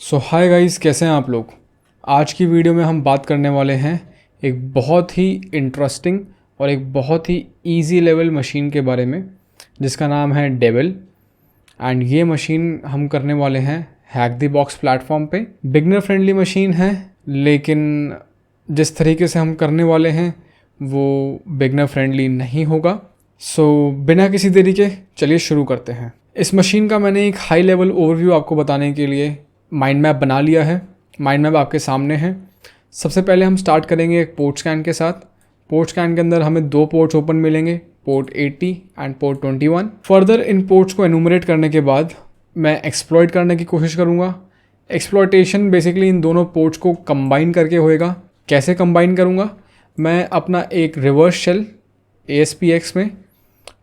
सो hi guys, कैसे हैं आप लोग। आज की वीडियो में हम बात करने वाले हैं एक बहुत ही इंटरेस्टिंग और एक बहुत ही इजी लेवल मशीन के बारे में जिसका नाम है डेविल। एंड ये मशीन हम करने वाले हैं हैक द बॉक्स प्लेटफॉर्म पे। बिगनर फ्रेंडली मशीन है, लेकिन जिस तरीके से हम करने वाले हैं वो बिगनर फ्रेंडली नहीं होगा। सो बिना किसी देरी के चलिए शुरू करते हैं। इस मशीन का मैंने एक हाई लेवल ओवरव्यू आपको बताने के लिए माइंड मैप बना लिया है। माइंड मैप आपके सामने है। सबसे पहले हम स्टार्ट करेंगे एक पोर्ट स्कैन के साथ। पोर्ट स्कैन के अंदर हमें दो पोर्ट्स ओपन मिलेंगे, port 80 and port 21। Further in ports को एनुमरेट करने के बाद मैं एक्सप्लॉइट करने की कोशिश करूँगा। एक्सप्लॉइटेशन बेसिकली इन दोनों पोर्ट्स को कंबाइन करके होएगा। कैसे कंबाइन करूँगा, मैं अपना एक रिवर्स शेल ASPX में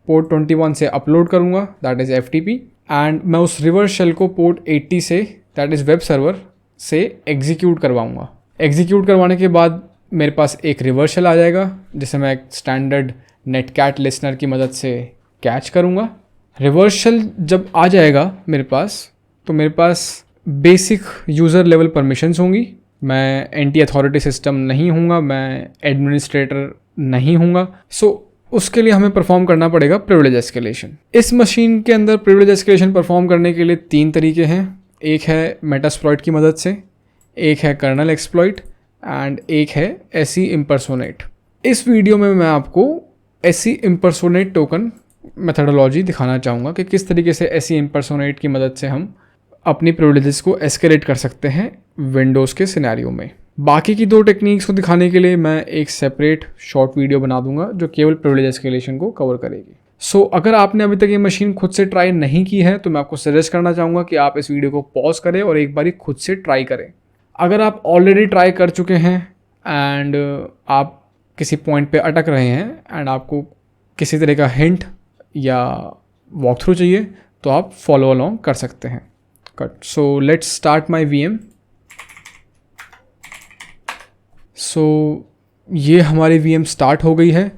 पोर्ट 21 से अपलोड करूँगा, दैट इज़ FTP, एंड मैं उस रिवर्स शेल को पोर्ट 80 से, दैट इज़ वेब सर्वर से एग्जीक्यूट करवाऊँगा। एग्जीक्यूट करवाने के बाद मेरे पास एक रिवर्स शेल आ जाएगा जिसे मैं एक स्टैंडर्ड नेटकैट लिसनर की मदद से कैच करूँगा। रिवर्स शेल जब आ जाएगा मेरे पास, तो मेरे पास बेसिक यूज़र लेवल परमिशंस होंगी। मैं एंटी अथॉरिटी सिस्टम नहीं हूँगा, मैं एडमिनिस्ट्रेटर नहीं हूँगा। सो उसके लिए हमें परफॉर्म करना पड़ेगा प्रिविलेज एस्केलेशन। इस मशीन के अंदर प्रिविलेज एस्केलेशन परफॉर्म करने के लिए 3 तरीके हैं। एक है मेटास्प्लॉइट की मदद से, एक है कर्नल एक्सप्लॉइट एंड एक है SE इम्पर्सोनेट। इस वीडियो में मैं आपको SE इम्पर्सोनेट टोकन मेथडोलॉजी दिखाना चाहूँगा कि किस तरीके से SE इम्पर्सोनेट की मदद से हम अपनी प्रिविलेजेस को एस्केलेट कर सकते हैं विंडोज़ के सिनेरियो में। बाकी की 2 टेक्निक्स को दिखाने के लिए मैं एक सेपरेट शॉर्ट वीडियो बना दूंगा जो केवल प्रिविलेज एस्केलेशन को कवर करेगी। सो अगर आपने अभी तक ये मशीन खुद से ट्राई नहीं की है तो मैं आपको सजेस्ट करना चाहूँगा कि आप इस वीडियो को पॉज करें और एक बारी खुद से ट्राई करें। अगर आप ऑलरेडी ट्राई कर चुके हैं एंड आप किसी पॉइंट पे अटक रहे हैं एंड आपको किसी तरह का हिंट या वॉक थ्रू चाहिए तो आप फॉलो अलोंग कर सकते हैं। Cut. So let's start my VM। So ये हमारी VM स्टार्ट हो गई है।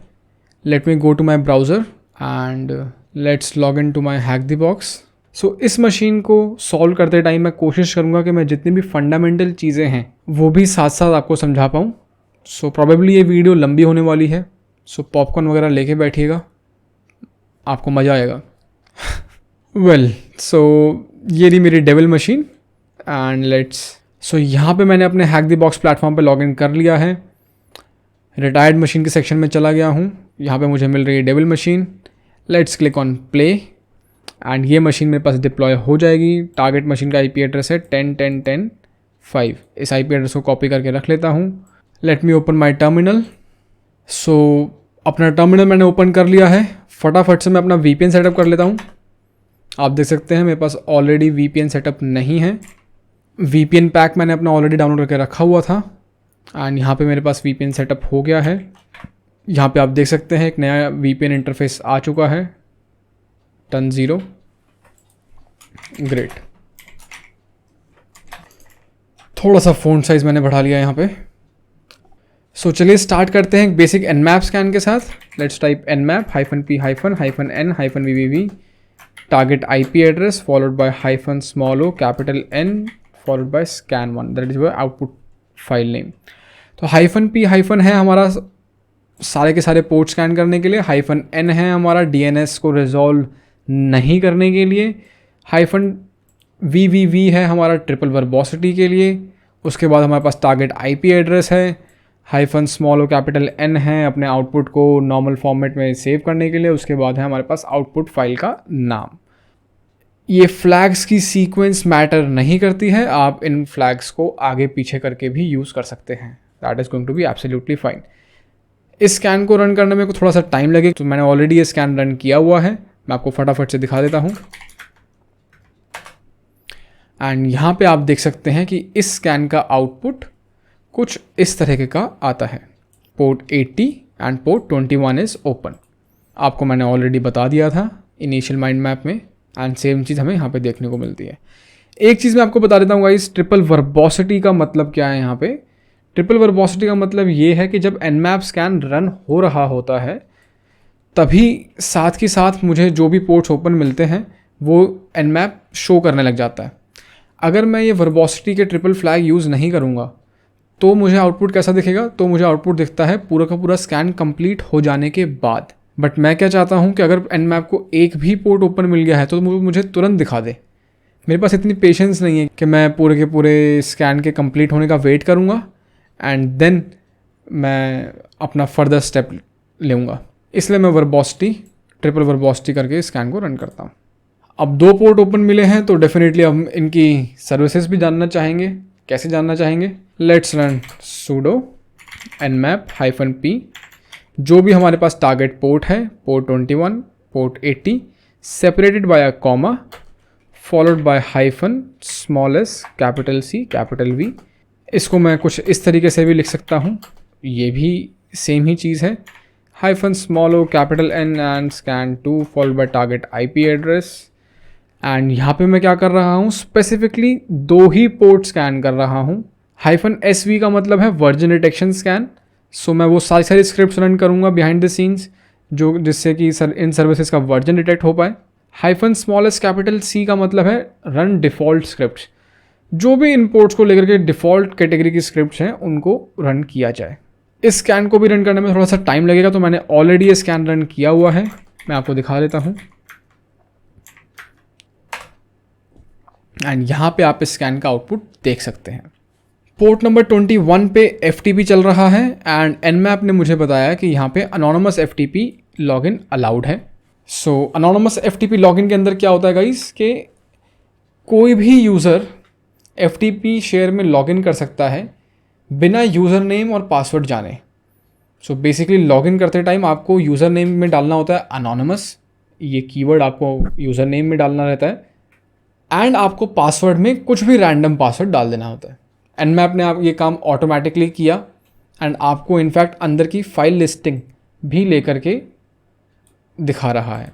Let me go to my browser and let's log in to my hack the box. सो इस मशीन को सॉल्व करते टाइम मैं कोशिश करूँगा कि मैं जितनी भी फंडामेंटल चीज़ें हैं वो भी साथ साथ आपको समझा पाऊँ। सो प्रॉबेबली ये वीडियो लंबी होने वाली है, सो पॉपकॉर्न वगैरह लेके बैठिएगा, आपको मज़ा आएगा। वेल, सो ये रही मेरी डेविल मशीन एंड लेट्स। सो यहाँ पे मैंने अपने हैक द बॉक्स प्लेटफॉर्म पे लॉगिन कर लिया है। रिटायर्ड मशीन के सेक्शन में चला गया हूँ। यहाँ पे मुझे मिल रही है devil machine. Let's click on play and ये मशीन मेरे पास डिप्लॉय हो जाएगी। टारगेट मशीन का IP एड्रेस है 10.10.10.5। इस IP एड्रेस को कॉपी करके रख लेता हूँ। Let me open my terminal. So अपना टर्मिनल मैंने ओपन कर लिया है। फटाफट से मैं अपना VPN सेटअप कर लेता हूँ। आप देख सकते हैं मेरे पास ऑलरेडी VPN सेटअप नहीं है। VPN पैक मैंने अपना ऑलरेडी डाउनलोड करके रखा हुआ था एंड यहाँ पे मेरे पास VPN सेटअप हो गया है। यहाँ पे आप देख सकते हैं एक नया VPN इंटरफेस आ चुका है, टर्न 0। ग्रेट। थोड़ा सा फ़ॉन्ट साइज़ मैंने बढ़ा लिया यहाँ पे। सो चलिए स्टार्ट करते हैं बेसिक nmap स्कैन के साथ। Let's type nmap -p-n-vvv target IP address followed by -o capital N followed by scan1, that is your output file name। तो -p है हमारा सारे के सारे पोर्ट स्कैन करने के लिए, -n है हमारा DNS को रिजॉल्व नहीं करने के लिए, -vvv है हमारा ट्रिपल वर्बोसिटी के लिए। उसके बाद हमारे पास टारगेट IP एड्रेस है, -o कैपिटल N है अपने आउटपुट को नॉर्मल फॉर्मेट में सेव करने के लिए। उसके बाद है हमारे पास आउटपुट फाइल का नाम। ये फ्लैग्स की सीक्वेंस मैटर नहीं करती है, आप इन फ्लैग्स को आगे पीछे करके भी यूज़ कर सकते हैं, that is going to be absolutely fine. इस स्कैन को रन करने में थोड़ा सा टाइम लगेगा, तो मैंने ऑलरेडी ये स्कैन रन किया हुआ है। मैं आपको फटाफट से दिखा देता हूँ एंड यहाँ पे आप देख सकते हैं कि इस स्कैन का आउटपुट कुछ इस तरह का आता है। Port 80 and port 21 is open. आपको मैंने ऑलरेडी बता दिया था इनिशियल माइंड मैप में एंड सेम चीज़ हमें यहाँ पे देखने को मिलती है। एक चीज़ मैं आपको बता देता हूँ गाइस, ट्रिपल वर्बोसिटी का मतलब क्या है यहाँ पे। ट्रिपल वर्बोसिटी का मतलब ये है कि जब nmap स्कैन रन हो रहा होता है तभी साथ के साथ मुझे जो भी पोर्ट्स ओपन मिलते हैं वो nmap शो करने लग जाता है। अगर मैं ये वर्बोसिटी के ट्रिपल फ्लैग यूज़ नहीं करूँगा तो मुझे आउटपुट कैसा दिखेगा, तो मुझे आउटपुट दिखता है पूरा का पूरा स्कैन कंप्लीट हो जाने के बाद। बट मैं क्या चाहता हूँ कि अगर Nmap को एक भी पोर्ट ओपन मिल गया है तो मुझे तुरंत दिखा दे। मेरे पास इतनी पेशेंस नहीं है कि मैं पूरे के पूरे स्कैन के कंप्लीट होने का वेट करूँगा एंड देन मैं अपना फर्दर स्टेप लूँगा। इसलिए मैं वर्बोसिटी, ट्रिपल वर्बोसिटी करके स्कैन को रन करता हूँ। अब 2 पोर्ट ओपन मिले हैं तो डेफिनेटली हम इनकी सर्विसेज भी जानना चाहेंगे। कैसे जानना चाहेंगे? Let's run sudo nmap -p, जो भी हमारे पास टारगेट पोर्ट है, port 21, port 80, separated by a comma followed by hyphen s, capital C, capital V। इसको मैं कुछ इस तरीके से भी लिख सकता हूँ, ये भी सेम ही चीज़ है, hyphen o, capital N and scan 2 followed by target IP address. And यहाँ पे मैं क्या कर रहा हूँ, स्पेसिफिकली 2 ही पोर्ट स्कैन कर रहा हूँ। हाइफन SV का मतलब है वर्जन डिटेक्शन स्कैन। सो मैं वो सारी स्क्रिप्ट्स रन करूँगा बिहाइंड द सीन्स जो जिससे कि इन सर्विसेज का वर्जन डिटेक्ट हो पाए। हाइफन s, कैपिटल C का मतलब है रन डिफ़ॉल्ट स्क्रिप्ट्स, जो भी इन पोर्ट्स को लेकर के डिफ़ॉल्ट कैटेगरी की स्क्रिप्ट्स हैं उनको रन किया जाए। इस स्कैन को भी रन करने में थोड़ा सा टाइम लगेगा, तो मैंने ऑलरेडी ये स्कैन रन किया हुआ है, मैं आपको दिखा देता हूँ। एंड यहाँ पे आप इस स्कैन का आउटपुट देख सकते हैं। पोर्ट नंबर 21 पे FTP चल रहा है एंड Nmap ने मुझे बताया कि यहाँ पे अनोनिमस FTP लॉगिन अलाउड है। सो अनोनिमस FTP लॉगिन के अंदर क्या होता है गाइस, कि कोई भी यूज़र FTP शेयर में लॉगिन कर सकता है बिना यूज़र नेम और पासवर्ड जाने। सो बेसिकली लॉगिन करते टाइम आपको यूज़र नेम में डालना होता है अनोनिमस, ये कीवर्ड आपको यूज़र नेम में डालना रहता है, एंड आपको पासवर्ड में कुछ भी रैंडम पासवर्ड डाल देना होता है। Nmap ने आप ये काम ऑटोमेटिकली किया एंड आपको इनफैक्ट अंदर की फाइल लिस्टिंग भी लेकर के दिखा रहा है।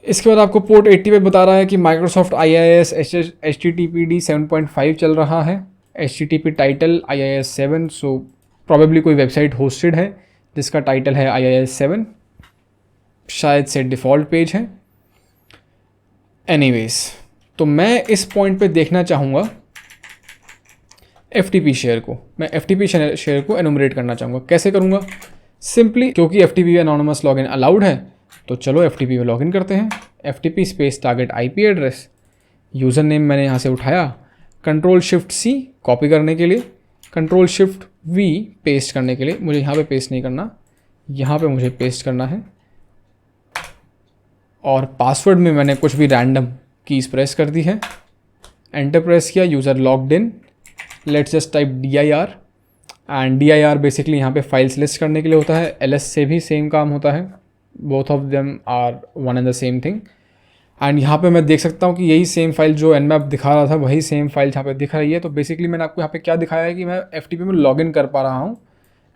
इसके बाद आपको पोर्ट 80 पे बता रहा है कि Microsoft IIS HTTPD 7.5 चल रहा है, HTTP टाइटल IIS 7, सो प्रॉबेबली कोई वेबसाइट होस्टेड है जिसका टाइटल है IIS 7, शायद से डिफ़ॉल्ट पेज है। एनीवेज, तो मैं इस पॉइंट पे देखना चाहूँगा FTP शेयर को, मैं FTP शेयर को एनुमरेट करना चाहूँगा। कैसे करूँगा? सिंपली क्योंकि FTP एनोनिमस लॉगिन अलाउड है तो चलो FTP में लॉगिन करते हैं। FTP space target IP address, user name मैंने यहाँ से उठाया, Ctrl+Shift+C कॉपी करने के लिए, Ctrl+Shift+V पेस्ट करने के लिए। मुझे यहाँ पे पेस्ट नहीं करना, यहाँ पे मुझे पेस्ट करना है। और पासवर्ड में मैंने कुछ भी रैंडम कीज़ प्रेस कर दी है, एंटर प्रेस किया, user logged in, let's just type dir and dir basically यहाँ पे फाइल्स लिस्ट करने के लिए होता है। ls से भी सेम काम होता है, both of them are one and the same thing. And यहाँ पे मैं देख सकता हूँ कि यही सेम फाइल जो Nmap दिखा रहा था वही सेम फाइल यहाँ पे दिख रही है। तो बेसिकली मैंने आपको यहाँ पे क्या दिखाया है कि मैं FTP में लॉगिन कर पा रहा हूँ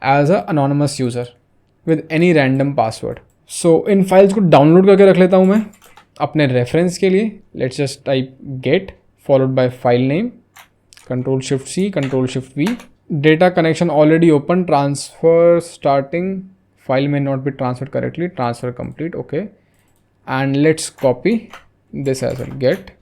as a anonymous user with any random password. So इन फाइल्स को डाउनलोड करके रख लेता हूँ मैं अपने रेफरेंस के लिए। Let's just type get followed by file name, Ctrl+Shift+C, Ctrl+Shift+V, data connection already open, transfer starting, file may not be transferred correctly, transfer complete, okay, and let's copy this as well, get।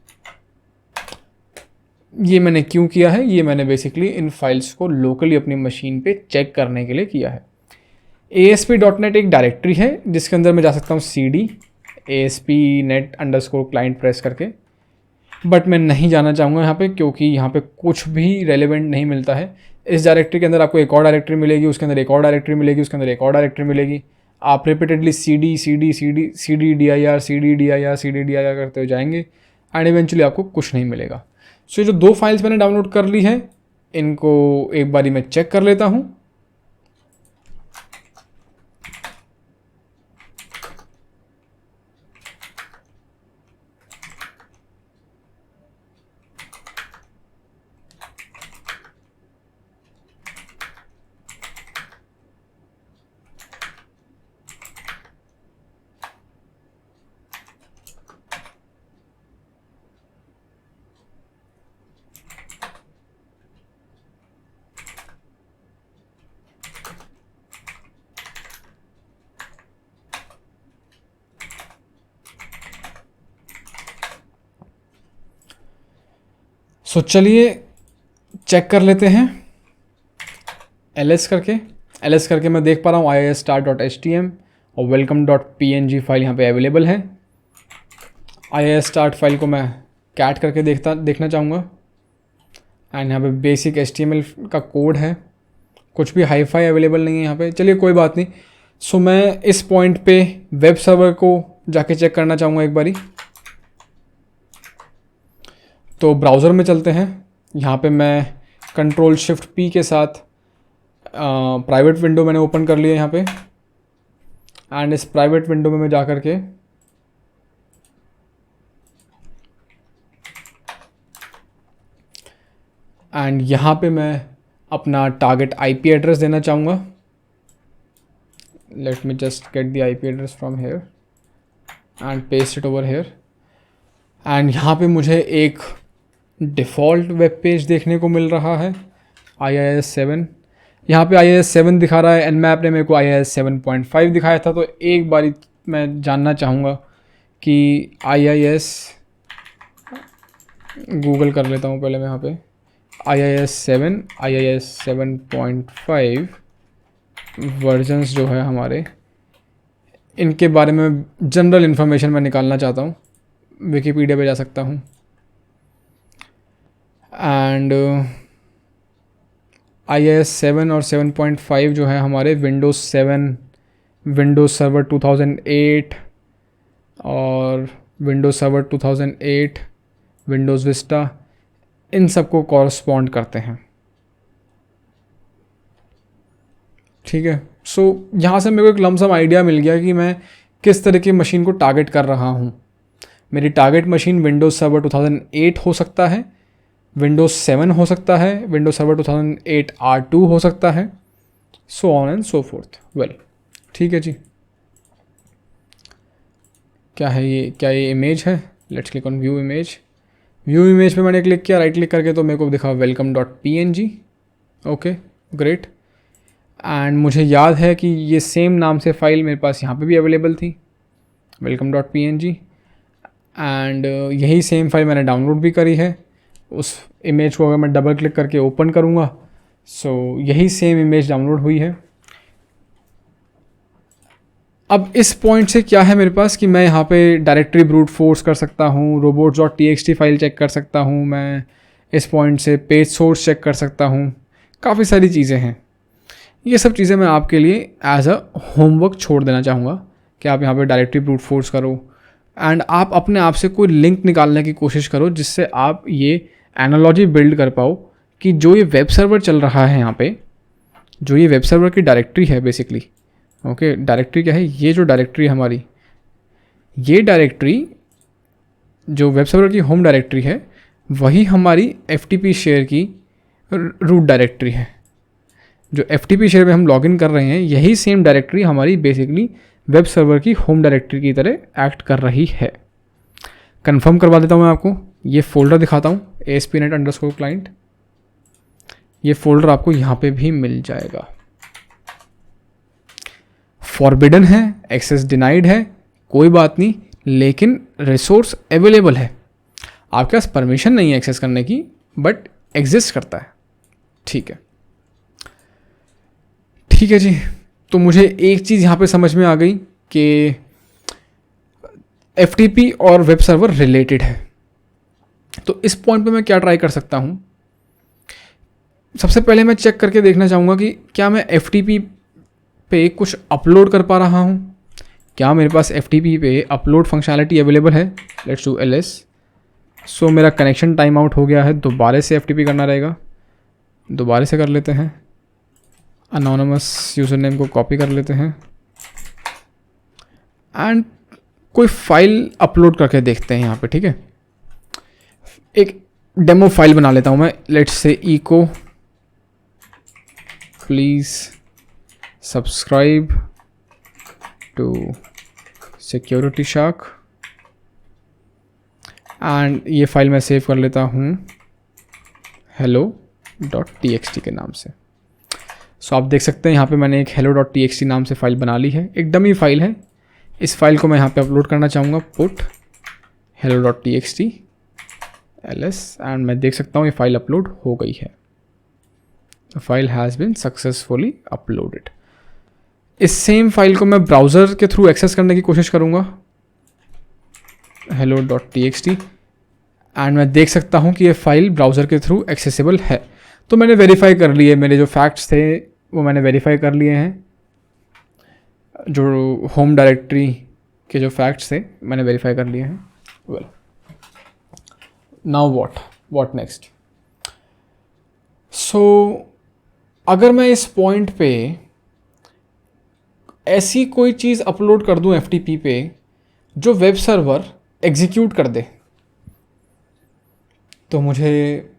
ये मैंने क्यों किया है? ये मैंने basically इन files को locally अपनी machine पे चेक करने के लिए किया है। ASP.NET एक डायरेक्टरी है जिसके अंदर मैं जा सकता हूँ CD ASP.NET_client प्रेस करके, बट मैं नहीं जाना चाहूँगा यहाँ पे क्योंकि यहाँ पे कुछ भी रेलेवेंट नहीं मिलता है। इस डायरेक्टरी के अंदर आपको एक और डायरेक्टरी मिलेगी, उसके अंदर एक और डायरेक्टरी मिलेगी, उसके अंदर एक और डायरेक्टरी मिलेगी। आप रिपीटेडली CD dir करते हो जाएंगे एंड इवेंचुअली आपको कुछ नहीं मिलेगा। सो ये जो 2 फाइल्स मैंने डाउनलोड कर ली है इनको एक बारी मैं चेक कर लेता हूँ। सो चलिए चेक कर लेते हैं ls करके मैं देख पा रहा हूँ iisstart.htm और welcome.png फाइल यहाँ पे अवेलेबल है। iisstart फाइल को मैं कैट करके देखना चाहूँगा एंड यहाँ पे बेसिक HTML का कोड है, कुछ भी हाई-फाई अवेलेबल नहीं है यहाँ पे। चलिए कोई बात नहीं। सो मैं इस पॉइंट पे वेब सर्वर को जाके चेक करना चाहूँगा एक बारी। तो ब्राउज़र में चलते हैं। यहाँ पे मैं Ctrl+Shift+P के साथ प्राइवेट विंडो मैंने ओपन कर लिया यहाँ पे एंड इस प्राइवेट विंडो में मैं जा कर के एंड यहाँ पे मैं अपना टारगेट IP एड्रेस देना चाहूँगा। Late me just get the IP address from here and paste it over here and यहाँ पे मुझे एक डिफ़ॉल्ट वेब पेज देखने को मिल रहा है IIS7। यहाँ पे IIS7 दिखा रहा है, Nmap ने मेरे को IIS 7.5 दिखाया था। तो एक बारी मैं जानना चाहूँगा कि IIS गूगल कर लेता हूँ पहले मैं यहाँ पे IIS 7.5 वर्जन्स जो है हमारे, इनके बारे में जनरल इन्फॉर्मेशन मैं निकालना चाहता हूँ। विकीपीडिया पे जा सकता हूँ एंड IIS 7 और 7.5 जो है हमारे विंडोज़ 7, विंडोज़ सर्वर 2008 और विंडोज़ सर्वर 2008, विंडोज़ विस्टा, इन सब को कॉरस्पॉन्ड करते हैं। ठीक है। सो यहाँ से मेरे को एक लमसम आइडिया मिल गया कि मैं किस तरह की मशीन को टारगेट कर रहा हूँ। मेरी टारगेट मशीन विंडोज़ सर्वर 2008 हो सकता है, विंडोज़ 7 हो सकता है, विंडोज़ सर्वर 2008 R2 हो सकता है, so on and so fourth. Well ठीक है जी। क्या है ये, क्या ये इमेज है? Let's click on view image. View image पे मैंने क्लिक किया, राइट क्लिक करके, तो मेरे को दिखा welcome.png। Okay great. एंड मुझे याद है कि ये सेम नाम से फ़ाइल मेरे पास यहाँ पे भी अवेलेबल थी, welcome.png। एंड यही सेम फाइल मैंने डाउनलोड भी करी है। उस इमेज को अगर मैं डबल क्लिक करके ओपन करूँगा, सो यही सेम इमेज डाउनलोड हुई है। अब इस पॉइंट से क्या है मेरे पास कि मैं यहाँ पे डायरेक्टरी ब्रूट फोर्स कर सकता हूँ, robots.txt फाइल चेक कर सकता हूँ, मैं इस पॉइंट से पेज सोर्स चेक कर सकता हूँ, काफ़ी सारी चीज़ें हैं। ये सब चीज़ें मैं आपके लिए एज अ होमवर्क छोड़ देना चाहूँगा कि आप यहाँ पे डायरेक्टरी ब्रूट फोर्स करो एंड आप अपने आप से कोई लिंक निकालने की कोशिश करो जिससे आप ये एनालॉजी बिल्ड कर पाओ कि जो ये वेब सर्वर चल रहा है यहाँ पे, जो ये वेब सर्वर की डायरेक्टरी है बेसिकली। ओके डायरेक्टरी क्या है? ये जो डायरेक्टरी हमारी, ये डायरेक्टरी जो वेब सर्वर की होम डायरेक्टरी है, वही हमारी FTP शेयर की रूट डायरेक्टरी है। जो FTP शेयर में हम लॉगिन कर रहे हैं, यही सेम डायरेक्टरी हमारी बेसिकली वेब सर्वर की होम डायरेक्टरी की तरह एक्ट कर रही है। कंफर्म करवा देता हूँ मैं आपको, ये फोल्डर दिखाता हूँ ASP.NET_client। ये फोल्डर आपको यहाँ पे भी मिल जाएगा। फॉरबिडन है, एक्सेस डिनाइड है, कोई बात नहीं, लेकिन रिसोर्स अवेलेबल है। आपके पास परमिशन नहीं है एक्सेस करने की, बट एग्जिस्ट करता है। ठीक है, ठीक है जी। तो मुझे एक चीज़ यहाँ पे समझ में आ गई कि FTP और वेब सर्वर रिलेटेड है। तो इस पॉइंट पे मैं क्या ट्राई कर सकता हूँ? सबसे पहले मैं चेक करके देखना चाहूँगा कि क्या मैं FTP पे कुछ अपलोड कर पा रहा हूँ, क्या मेरे पास FTP पे अपलोड फंक्शनैलिटी अवेलेबल है। Let's do ls। सो मेरा कनेक्शन टाइम आउट हो गया है, दोबारा से FTP करना रहेगा। दोबारा से कर लेते हैं, अनोनिमस यूज़र नेम को कॉपी कर लेते हैं एंड कोई फाइल अपलोड करके देखते हैं यहाँ पे। ठीक है, एक डेमो फाइल बना लेता हूँ मैं। Let's say echo please subscribe to security shark and ये फाइल मैं सेव कर लेता हूँ hello.txt के नाम से। सो आप देख सकते हैं यहाँ पे मैंने एक hello.txt नाम से फ़ाइल बना ली है, एक डमी फाइल है। इस फाइल को मैं यहाँ पे अपलोड करना चाहूँगा, पुट hello.txt ls एंड मैं देख सकता हूँ ये फाइल अपलोड हो गई है। File has been successfully uploaded. इस सेम फाइल को मैं ब्राउज़र के थ्रू एक्सेस करने की कोशिश करूँगा, hello.txt, एंड मैं देख सकता हूँ कि ये फाइल ब्राउज़र के थ्रू एक्सेसिबल है। तो मैंने वेरीफाई कर लिए, मेरे जो फैक्ट्स थे वो मैंने वेरीफाई कर लिए हैं। जो होम डायरेक्टरी के जो फैक्ट्स थे मैंने वेरीफाई कर लिए हैं। Well, now what next? So अगर मैं इस पॉइंट पे ऐसी कोई चीज़ अपलोड कर दूं FTP पे जो वेब सर्वर एग्जीक्यूट कर दे, तो मुझे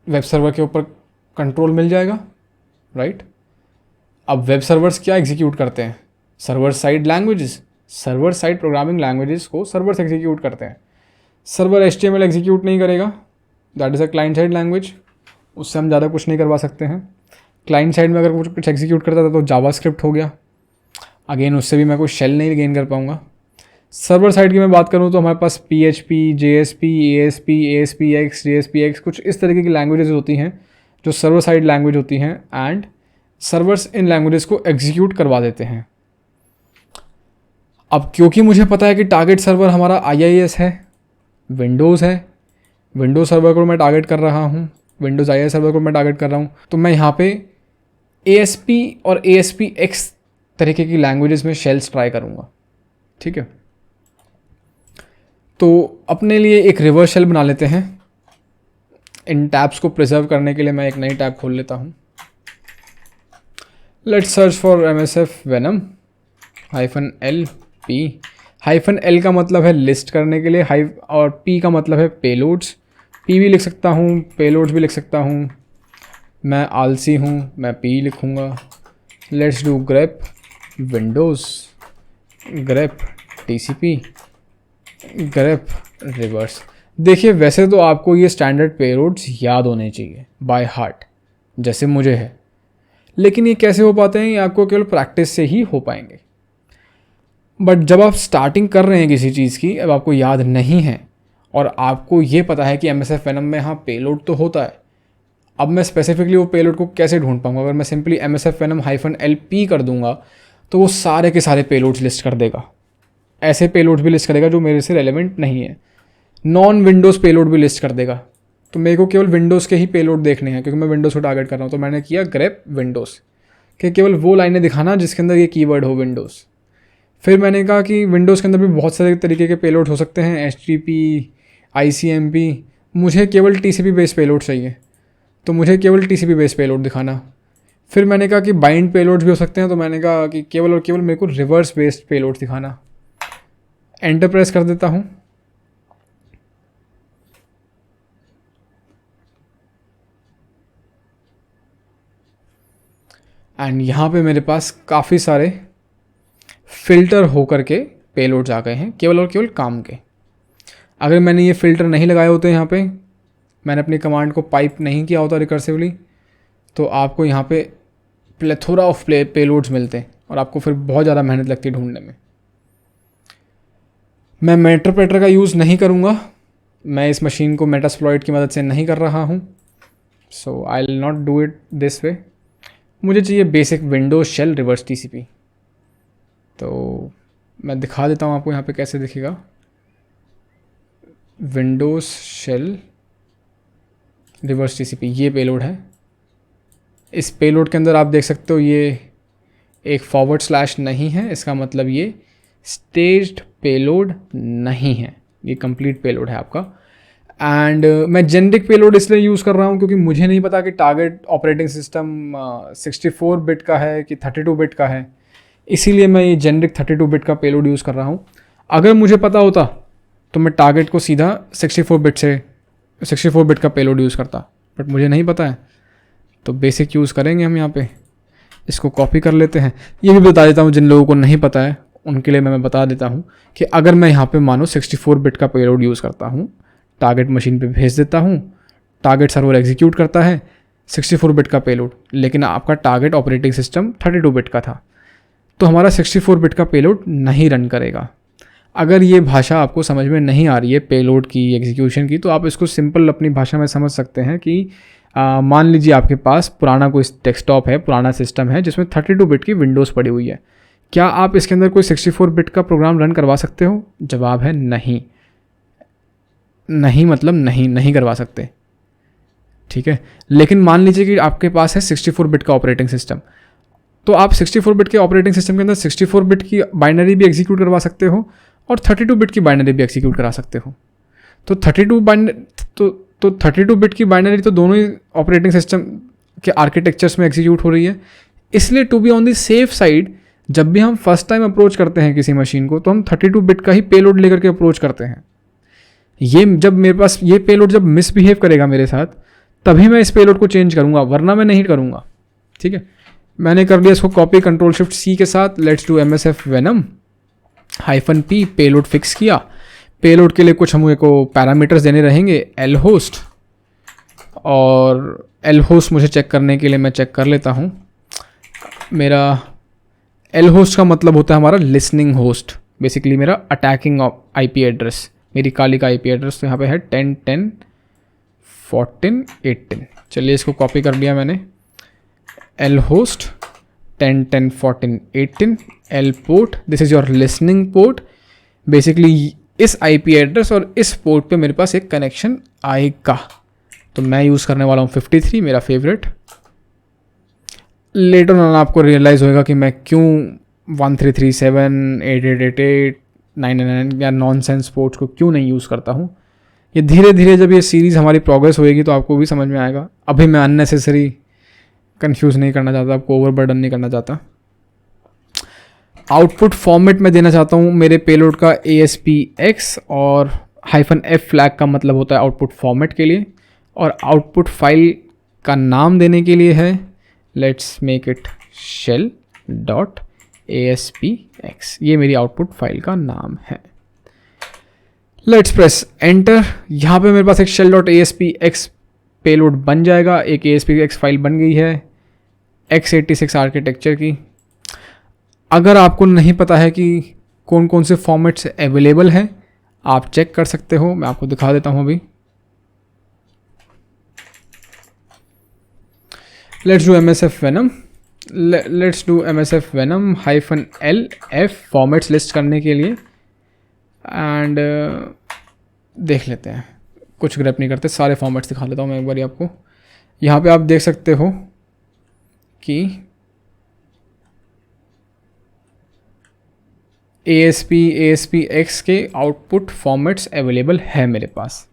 वेब सर्वर के ऊपर कंट्रोल मिल जाएगा, राइट? अब वेब सर्वर्स क्या एग्जीक्यूट करते हैं? Server side languages, server side programming languages को सर्वर्स एग्जीक्यूट करते हैं। सर्वर HTML एग्जीक्यूट नहीं करेगा, that is a client side language, उससे हम ज़्यादा कुछ नहीं करवा सकते हैं। क्लाइंट साइड में अगर कुछ एग्जीक्यूट करता था तो जावास्क्रिप्ट हो गया, अगेन उससे भी मैं कोई शेल नहीं गेन कर पाऊँगा। सर्वर साइड की मैं बात करूँ तो हमारे पास PHP, JSP, ASP, ASPX, JSPX, कुछ इस तरीके की लैंग्वेजेस होती हैं जो सर्वर साइड लैंग्वेज होती हैं, एंड सर्वर्स इन लैंग्वेजेस को एग्जीक्यूट करवा देते हैं। अब क्योंकि मुझे पता है कि टारगेट सर्वर हमारा IIS है, विंडोज़ है, विंडोज़ सर्वर को मैं टारगेट कर रहा हूँ, विंडोज़ IIS सर्वर को मैं टारगेट कर रहा हूँ, तो मैं यहाँ पे ASP और ASPX तरीके की लैंग्वेजेस में शेल्स ट्राई करूँगा, ठीक है? तो अपने लिए एक रिवर्स शेल बना लेते हैं। इन टैब्स को प्रिजर्व करने के लिए मैं एक नई टैब खोल लेता हूँ। Let's search for MSF Venom -LP। -L का मतलब है लिस्ट करने के लिए, और P का मतलब है पेलोड्स। P भी लिख सकता हूँ, पेलोड्स भी लिख सकता हूँ। मैं आलसी हूँ, मैं P लिखूँगा। Let's do grep Windows, grep TCP, grep reverse. देखिए, वैसे तो आपको ये स्टैंडर्ड पेलोड्स याद होने चाहिए बाय हार्ट, जैसे मुझे है, लेकिन ये कैसे हो पाते हैं? ये आपको केवल प्रैक्टिस से ही हो पाएंगे। बट जब आप स्टार्टिंग कर रहे हैं किसी चीज़ की, अब आपको याद नहीं है और आपको ये पता है कि MSF Venom में हाँ पेलोड तो होता है, अब मैं स्पेसिफिकली वो पेलोड को कैसे ढूंढ पाऊँगा? अगर मैं सिंपली MSF Venom -LP कर दूंगा तो वो सारे के सारे पेलोड्स लिस्ट कर देगा। ऐसे पेलोड्स भी लिस्ट करेगा जो मेरे से रेलेवेंट नहीं है, नॉन विंडोज़ पेलोड भी लिस्ट कर देगा। तो मेरे को केवल विंडोज़ के ही पेलोड देखने हैं, क्योंकि मैं विंडोज़ को टारगेट कर रहा हूँ। तो मैंने किया grep विंडोज़, कि केवल वो लाइनें दिखाना जिसके अंदर ये कीवर्ड हो विंडोज़। फिर मैंने कहा कि विंडोज़ के अंदर भी बहुत सारे तरीके के पेलोड हो सकते हैं, HTTP, ICMP, मुझे केवल TCP बेस्ड पेलोड चाहिए, तो मुझे केवल TCP बेस्ड पेलोड दिखाना। फिर मैंने कहा कि बाइंड पेलोड्स भी हो सकते हैं, तो मैंने कहा कि केवल और केवल मेरे को रिवर्स बेस्ड पेलोड दिखाना। एंटर प्रेस कर देता हूँ। एंड यहाँ पे मेरे पास काफ़ी सारे फ़िल्टर होकर के पेलोड्स आ गए हैं, केवल और केवल काम के। अगर मैंने ये फ़िल्टर नहीं लगाए होते, यहाँ पे मैंने अपनी कमांड को पाइप नहीं किया होता रिकर्सिवली, तो आपको यहाँ पे प्लेथोरा ऑफ पेलोड्स मिलते हैं और आपको फिर बहुत ज़्यादा मेहनत लगती है ढूंढने में। मैं मेटास्प्लॉइटर का यूज़ नहीं करूँगा, मैं इस मशीन को मेटास्प्लॉइट की मदद से नहीं कर रहा हूँ, so I will not do it this way. मुझे चाहिए basic Windows shell reverse TCP। तो मैं दिखा देता हूँ आपको यहाँ पे कैसे दिखेगा। विंडोज़ शेल रिवर्स TCP, ये पेलोड है। इस पेलोड के अंदर आप देख सकते हो ये एक / नहीं है, इसका मतलब ये स्टेज्ड पेलोड नहीं है, ये कंप्लीट पेलोड है आपका। एंड मैं जेनरिक पेलोड इसलिए यूज़ कर रहा हूँ क्योंकि मुझे नहीं पता कि टारगेट ऑपरेटिंग सिस्टम 64 बिट का है कि 32 बिट का है, इसीलिए मैं ये जेनरिक 32 बिट का पेलोड यूज़ कर रहा हूँ। अगर मुझे पता होता तो मैं टारगेट को सीधा 64 बिट का पेलोड यूज़ करता, बट मुझे नहीं पता है, तो बेसिक यूज़ करेंगे हम यहाँ पे। इसको कॉपी कर लेते हैं। ये भी बता देता हूँ जिन लोगों को नहीं पता है उनके लिए मैं बता देता हूँ कि अगर मैं यहाँ पे मानो 64 बिट का पेलोड यूज़ करता हूँ, टारगेट मशीन पे भेज देता हूँ, टारगेट सर्वर एग्जीक्यूट करता है 64 बिट का पेलोड, लेकिन आपका टारगेट ऑपरेटिंग सिस्टम 32 बिट का था, तो हमारा 64 बिट का पेलोड नहीं रन करेगा। अगर ये भाषा आपको समझ में नहीं आ रही है पेलोड की, एग्जीक्यूशन की, तो आप इसको सिंपल अपनी भाषा में समझ सकते हैं कि मान लीजिए आपके पास पुराना कोई डेस्कटॉप है, पुराना सिस्टम है जिसमें 32 बिट की विंडोज़ पड़ी हुई है। क्या आप इसके अंदर कोई 64 बिट का प्रोग्राम रन करवा सकते हो? जवाब है नहीं। नहीं मतलब नहीं करवा सकते, ठीक है। लेकिन मान लीजिए कि आपके पास है 64 बिट का ऑपरेटिंग सिस्टम, तो आप 64 बिट के ऑपरेटिंग सिस्टम के अंदर 64 बिट की बाइनरी भी एग्जीक्यूट करवा सकते हो और 32 बिट की बाइनरी भी एग्जीक्यूट करा सकते हो। तो 32 बिट की बाइनरी तो दोनों ही ऑपरेटिंग सिस्टम के आर्किटेक्चर्स में एग्जीक्यूट हो रही है। इसलिए to be on the safe side, जब भी हम फर्स्ट टाइम अप्रोच करते हैं किसी मशीन को, तो हम 32 बिट का ही पेलोड लेकर के अप्रोच करते हैं। ये जब मेरे पास ये पेलोड जब मिसबिहेव करेगा मेरे साथ, तभी मैं इस पेलोड को चेंज करूँगा, वरना मैं नहीं करूँगा, ठीक है। मैंने कर लिया इसको कॉपी, कंट्रोल शिफ्ट सी के साथ। Let's do MSF venom -p, payload fix किया। पेलोड के लिए कुछ हम को पैरामीटर्स देने रहेंगे, एल होस्ट, और एल होस्ट मुझे चेक करने के लिए मैं चेक कर लेता हूँ। मेरा एल होस्ट का मतलब होता है हमारा लिसनिंग होस्ट, बेसिकली मेरा अटैकिंग IP एड्रेस, मेरी काली का IP एड्रेस तो यहाँ पे है 10 10 14 18। चलिए इसको कॉपी कर लिया मैंने, L host 10 10 14 18, L port, this is your listening port. Basically इस IP एड्रेस और इस पोर्ट पे मेरे पास एक कनेक्शन आएगा, तो मैं यूज़ करने वाला हूँ 53, मेरा फेवरेट। लेटर ऑन आपको रियलाइज़ होएगा कि मैं क्यों 1337 8888 999 या नॉनसेंस पोर्ट्स को क्यों नहीं यूज़ करता हूँ। ये धीरे धीरे जब ये सीरीज़ हमारी प्रोग्रेस होएगी तो आपको भी समझ में आएगा। अभी मैं अननेसेसरी कंफ्यूज नहीं करना चाहता, आपको ओवरबर्डन नहीं करना चाहता। आउटपुट फॉर्मेट में देना चाहता हूँ मेरे पेलोड का ASPX, और -F फ्लैग का मतलब होता है आउटपुट फॉर्मेट के लिए, और आउटपुट फाइल का नाम देने के लिए है लेट्स मेक इट shell.aspx। ये मेरी आउटपुट फाइल का नाम है। Let's press enter. यहाँ पे मेरे पास एक shell.aspx पेलोड बन जाएगा, एक ASPX फाइल बन गई है x86 आर्किटेक्चर की। अगर आपको नहीं पता है कि कौन कौन से फॉर्मेट्स अवेलेबल हैं, आप चेक कर सकते हो, मैं आपको दिखा देता हूँ अभी। Let's do MSF venom, let's do MSF venom -LF formats list करने के लिए, एंड देख लेते हैं। कुछ ग्रैप नहीं करते, सारे फॉर्मेट्स दिखा लेता हूँ मैं एक बार आपको। यहाँ पे आप देख सकते हो कि ASPX के आउटपुट फॉर्मेट्स अवेलेबल है मेरे पास।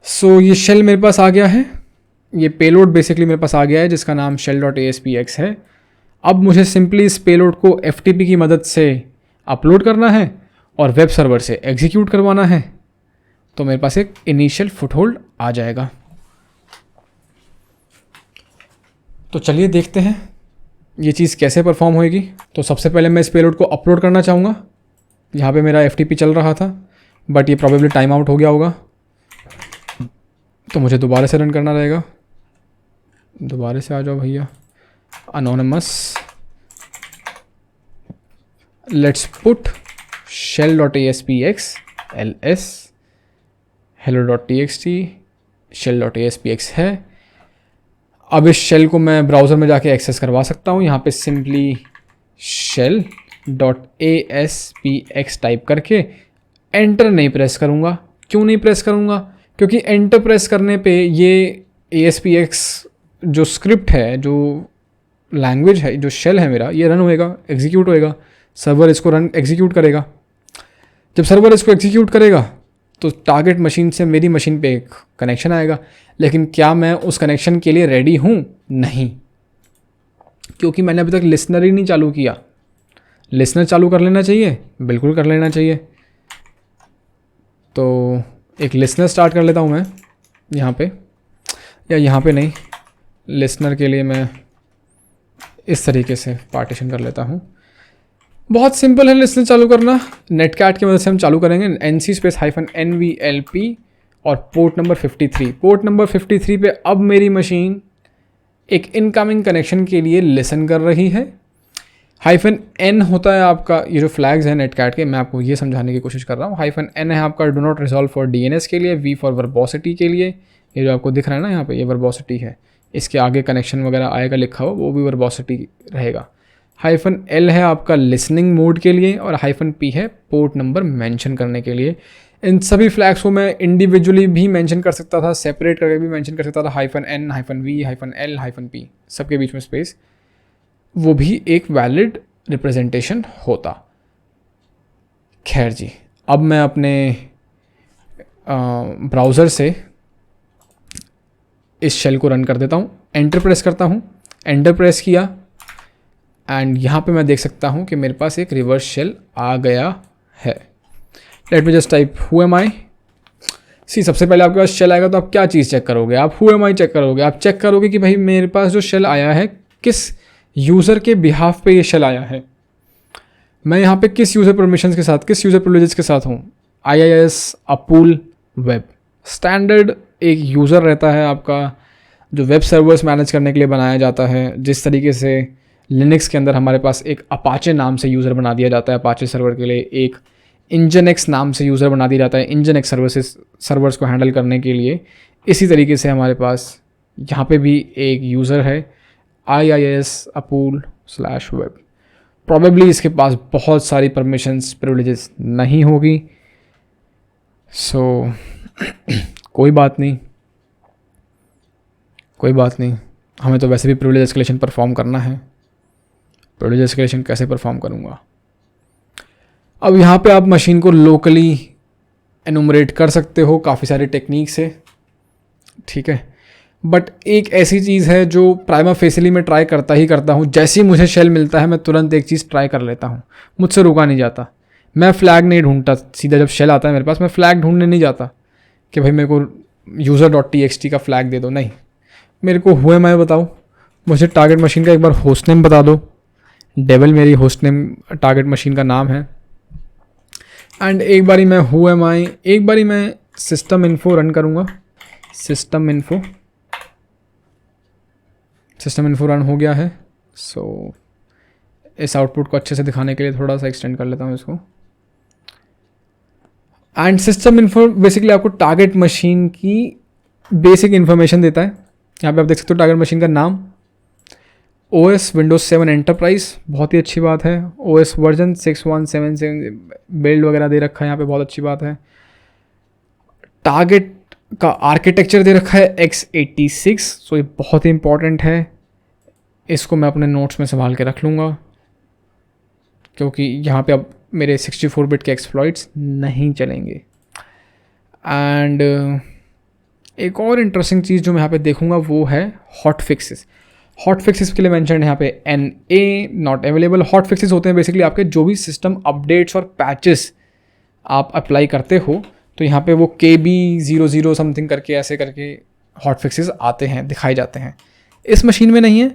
सो ये शेल मेरे पास आ गया है, ये पेलोड बेसिकली मेरे पास आ गया है जिसका नाम shell.aspx है। अब मुझे सिंपली इस पेलोड को FTP की मदद से अपलोड करना है और वेब सर्वर से एग्जीक्यूट करवाना है, तो मेरे पास एक इनिशियल फुटहोल्ड आ जाएगा। तो चलिए देखते हैं ये चीज़ कैसे परफॉर्म होएगी। तो सबसे पहले मैं इस पेलोड को अपलोड करना चाहूँगा। यहाँ पे मेरा FTP चल रहा था, बट ये प्रॉबेबली टाइम आउट हो गया होगा, तो मुझे दोबारा से रन करना रहेगा। दोबारा से आ जाओ भैया, anonymous, let's put shell.aspx ls hello.txt shell.aspx है। अब इस शेल को मैं ब्राउज़र में जाके एक्सेस करवा सकता हूँ। यहाँ पे सिंपली shell.aspx टाइप करके एंटर नहीं प्रेस करूँगा। क्यों नहीं प्रेस करूँगा? क्योंकि एंटर प्रेस करने पे ये ASPX जो स्क्रिप्ट है, जो लैंग्वेज है, जो शेल है मेरा, ये रन होएगा, एग्जीक्यूट होएगा, सर्वर इसको रन एग्जीक्यूट करेगा। जब सर्वर इसको एग्जीक्यूट करेगा तो टारगेट मशीन से मेरी मशीन पे एक कनेक्शन आएगा। लेकिन क्या मैं उस कनेक्शन के लिए रेडी हूँ? नहीं, क्योंकि मैंने अभी तक लिसनर ही नहीं चालू किया। लिसनर चालू कर लेना चाहिए, बिल्कुल कर लेना चाहिए। तो एक लिसनर स्टार्ट कर लेता हूँ मैं यहाँ पे, या यहाँ पे नहीं, लिसनर के लिए मैं इस तरीके से पार्टीशन कर लेता हूँ। बहुत सिंपल है लिसनर चालू करना। नेटकैट की मदद से हम चालू करेंगे, NC-NVLP और पोर्ट नंबर 53। पोर्ट नंबर 53 पे अब मेरी मशीन एक इनकमिंग कनेक्शन के लिए लिसन कर रही है। -n होता है आपका, ये जो फ्लैग्स हैं नेटकैट के, मैं आपको ये समझाने की कोशिश कर रहा हूँ। -n है आपका do not resolve for DNS के लिए, V फॉर वर्बोसिटी के लिए, ये जो आपको दिख रहा है ना यहाँ पे, ये वर्बोसिटी है, इसके आगे कनेक्शन वगैरह आएगा लिखा हुआ, वो भी वर्बोसिटी रहेगा। -l है आपका लिसनिंग मोड के लिए, और -p है पोर्ट नंबर मेंशन करने के लिए। इन सभी फ्लैग्स को मैं इंडिविजुअली भी मेंशन कर सकता था, सेपरेट करके भी मेंशन कर सकता था, -n, -v, -l, -p, सबके बीच में स्पेस, वो भी एक वैलिड रिप्रेजेंटेशन होता। खैर जी, अब मैं अपने ब्राउज़र से इस शेल को रन कर देता हूँ, एंटर प्रेस करता हूँ, एंटर प्रेस किया, एंड यहाँ पे मैं देख सकता हूँ कि मेरे पास एक रिवर्स शेल आ गया है। Let me just type who am I. See, सबसे पहले आपके पास शेल आएगा तो आप क्या चीज़ चेक करोगे? आप हु एम आई चेक करोगे। आप चेक करोगे कि भाई मेरे पास जो शेल आया है किस यूज़र के बिहाफ पे ये शेल आया है, मैं यहाँ पे किस यूज़र परमिशंस के साथ, किस यूज़र प्रिविलेजेस के साथ हूँ। IIS अपूल वेब स्टैंडर्ड एक यूज़र रहता है आपका, जो वेब सर्वर्स मैनेज करने के लिए बनाया जाता है। जिस तरीके से लिनक्स के अंदर हमारे पास एक अपाचे नाम से यूज़र बना दिया जाता है अपाचे सर्वर के लिए, एक इंजनएक्स नाम से यूज़र बना दिया जाता है इंजनएक्स सर्वर्स को हैंडल करने के लिए, इसी तरीके से हमारे पास यहाँ पे भी एक यूज़र है IIS अपूल/वेब। प्रॉबेबली इसके पास बहुत सारी परमिशंस प्रिविलेजेस नहीं होगी, सो कोई बात नहीं, हमें तो वैसे भी प्रिविलेज एस्केलेशन परफॉर्म करना है। प्रिविलेज एस्केलेशन कैसे परफॉर्म करूँगा? अब यहाँ पे आप मशीन को लोकली एनुमरेट कर सकते हो काफ़ी सारे टेक्निक से, ठीक है, बट एक ऐसी चीज़ है जो प्राइमा फेसिली में ट्राई करता ही करता हूँ। जैसे ही मुझे शेल मिलता है मैं तुरंत एक चीज़ ट्राई कर लेता हूँ, मुझसे रुका नहीं जाता। मैं फ्लैग नहीं ढूंढता, सीधा जब शेल आता है मेरे पास मैं फ्लैग ढूंढने नहीं जाता कि भाई मेरे को user.txt का फ्लैग दे दो, नहीं, मेरे को हु एम आई बताओ, मुझे टारगेट मशीन का एक बार होस्ट नेम बता दो। डेविल मेरी होस्ट नेम टारगेट मशीन का नाम है, एंड एक बारी मैं हु एम आई, एक बारी मैं सिस्टम इन्फो रन करूँगा। सिस्टम इन्फो रन हो गया है। सो इस आउटपुट को अच्छे से दिखाने के लिए थोड़ा सा एक्सटेंड कर लेता हूँ इसको। एंड सिस्टम इन्फो बेसिकली आपको टारगेट मशीन की बेसिक इन्फॉर्मेशन देता है। यहाँ पे आप देख सकते हो टारगेट मशीन का नाम, OS विंडोज 7 एंटरप्राइज, बहुत ही अच्छी बात है। OS वर्जन 6177 बिल्ड वगैरह दे रखा है यहाँ पे, बहुत अच्छी बात है। टारगेट का आर्किटेक्चर दे रखा है x86, सो ये बहुत ही इंपॉर्टेंट है। इसको मैं अपने नोट्स में संभाल के रख लूँगा, क्योंकि यहाँ पे अब मेरे 64 बिट के एक्सप्लॉइट्स नहीं चलेंगे। एंड एक और इंटरेस्टिंग चीज़ जो मैं यहाँ पे देखूँगा वो है हॉट फिक्सेस। हॉट फिक्सेस के लिए मेंशन है यहाँ पे NA not available. Hot fixes होते हैं बेसिकली आपके जो भी सिस्टम अपडेट्स और पैचेस आप अप्लाई करते हो, तो यहाँ पे वो KB00 समथिंग करके ऐसे करके हॉट फिक्सेस आते हैं, दिखाए जाते हैं। इस मशीन में नहीं है,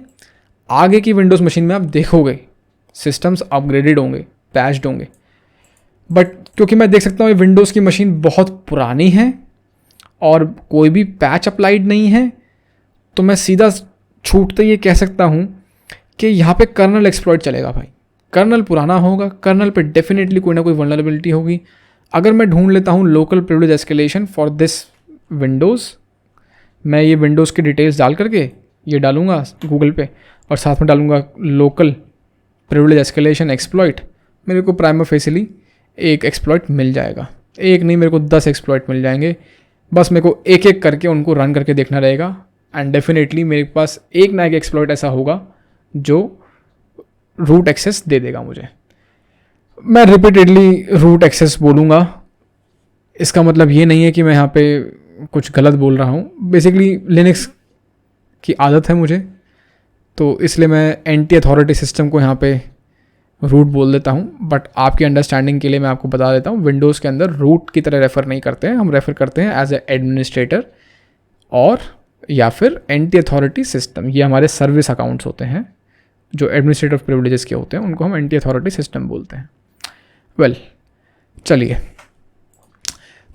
आगे की विंडोज़ मशीन में आप देखोगे सिस्टम्स अपग्रेडेड होंगे, पैच्ड होंगे, बट क्योंकि मैं देख सकता हूँ ये विंडोज़ की मशीन बहुत पुरानी है और कोई भी पैच अप्लाइड नहीं है, तो मैं सीधा छूटते ये कह सकता हूँ कि यहाँ पे कर्नल एक्सप्लॉइट चलेगा। भाई कर्नल पुराना होगा, कर्नल पे डेफिनेटली कोई ना कोई वल्नरेबिलिटी होगी। अगर मैं ढूंढ लेता हूँ local privilege escalation for this Windows, मैं ये विंडोज़ की डिटेल्स डाल करके ये डालूँगा गूगल पे और साथ में डालूँगा लोकल प्रिविलेज एस्केलेशन एक्सप्लॉइट, मेरे को प्राइमा फेसिली एक एक्सप्लॉइट मिल जाएगा। एक नहीं, मेरे को 10 एक्सप्लॉइट मिल जाएंगे। बस मेरे को एक एक करके उनको रन करके देखना रहेगा, एंड डेफिनेटली मेरे पास एक ना एक एक्सप्लॉइट ऐसा होगा जो रूट एक्सेस दे देगा मुझे। मैं रिपीटेडली रूट एक्सेस बोलूँगा, इसका मतलब ये नहीं है कि मैं यहाँ पे कुछ गलत बोल रहा हूँ। बेसिकली लिनक्स की आदत है मुझे, तो इसलिए मैं एंटी अथॉरिटी सिस्टम को यहाँ पे रूट बोल देता हूँ। बट आपकी अंडरस्टैंडिंग के लिए मैं आपको बता देता हूँ, विंडोज़ के अंदर रूट की तरह रेफ़र नहीं करते हैं, हम रेफ़र करते हैं एज ए एडमिनिस्ट्रेटर और या फिर एंटी अथॉरिटी सिस्टम। ये हमारे सर्विस अकाउंट्स होते हैं जो एडमिनिस्ट्रेटिव प्रिविलेजेस के होते हैं, उनको हम एंटी अथॉरिटी सिस्टम बोलते हैं। वेल, चलिए,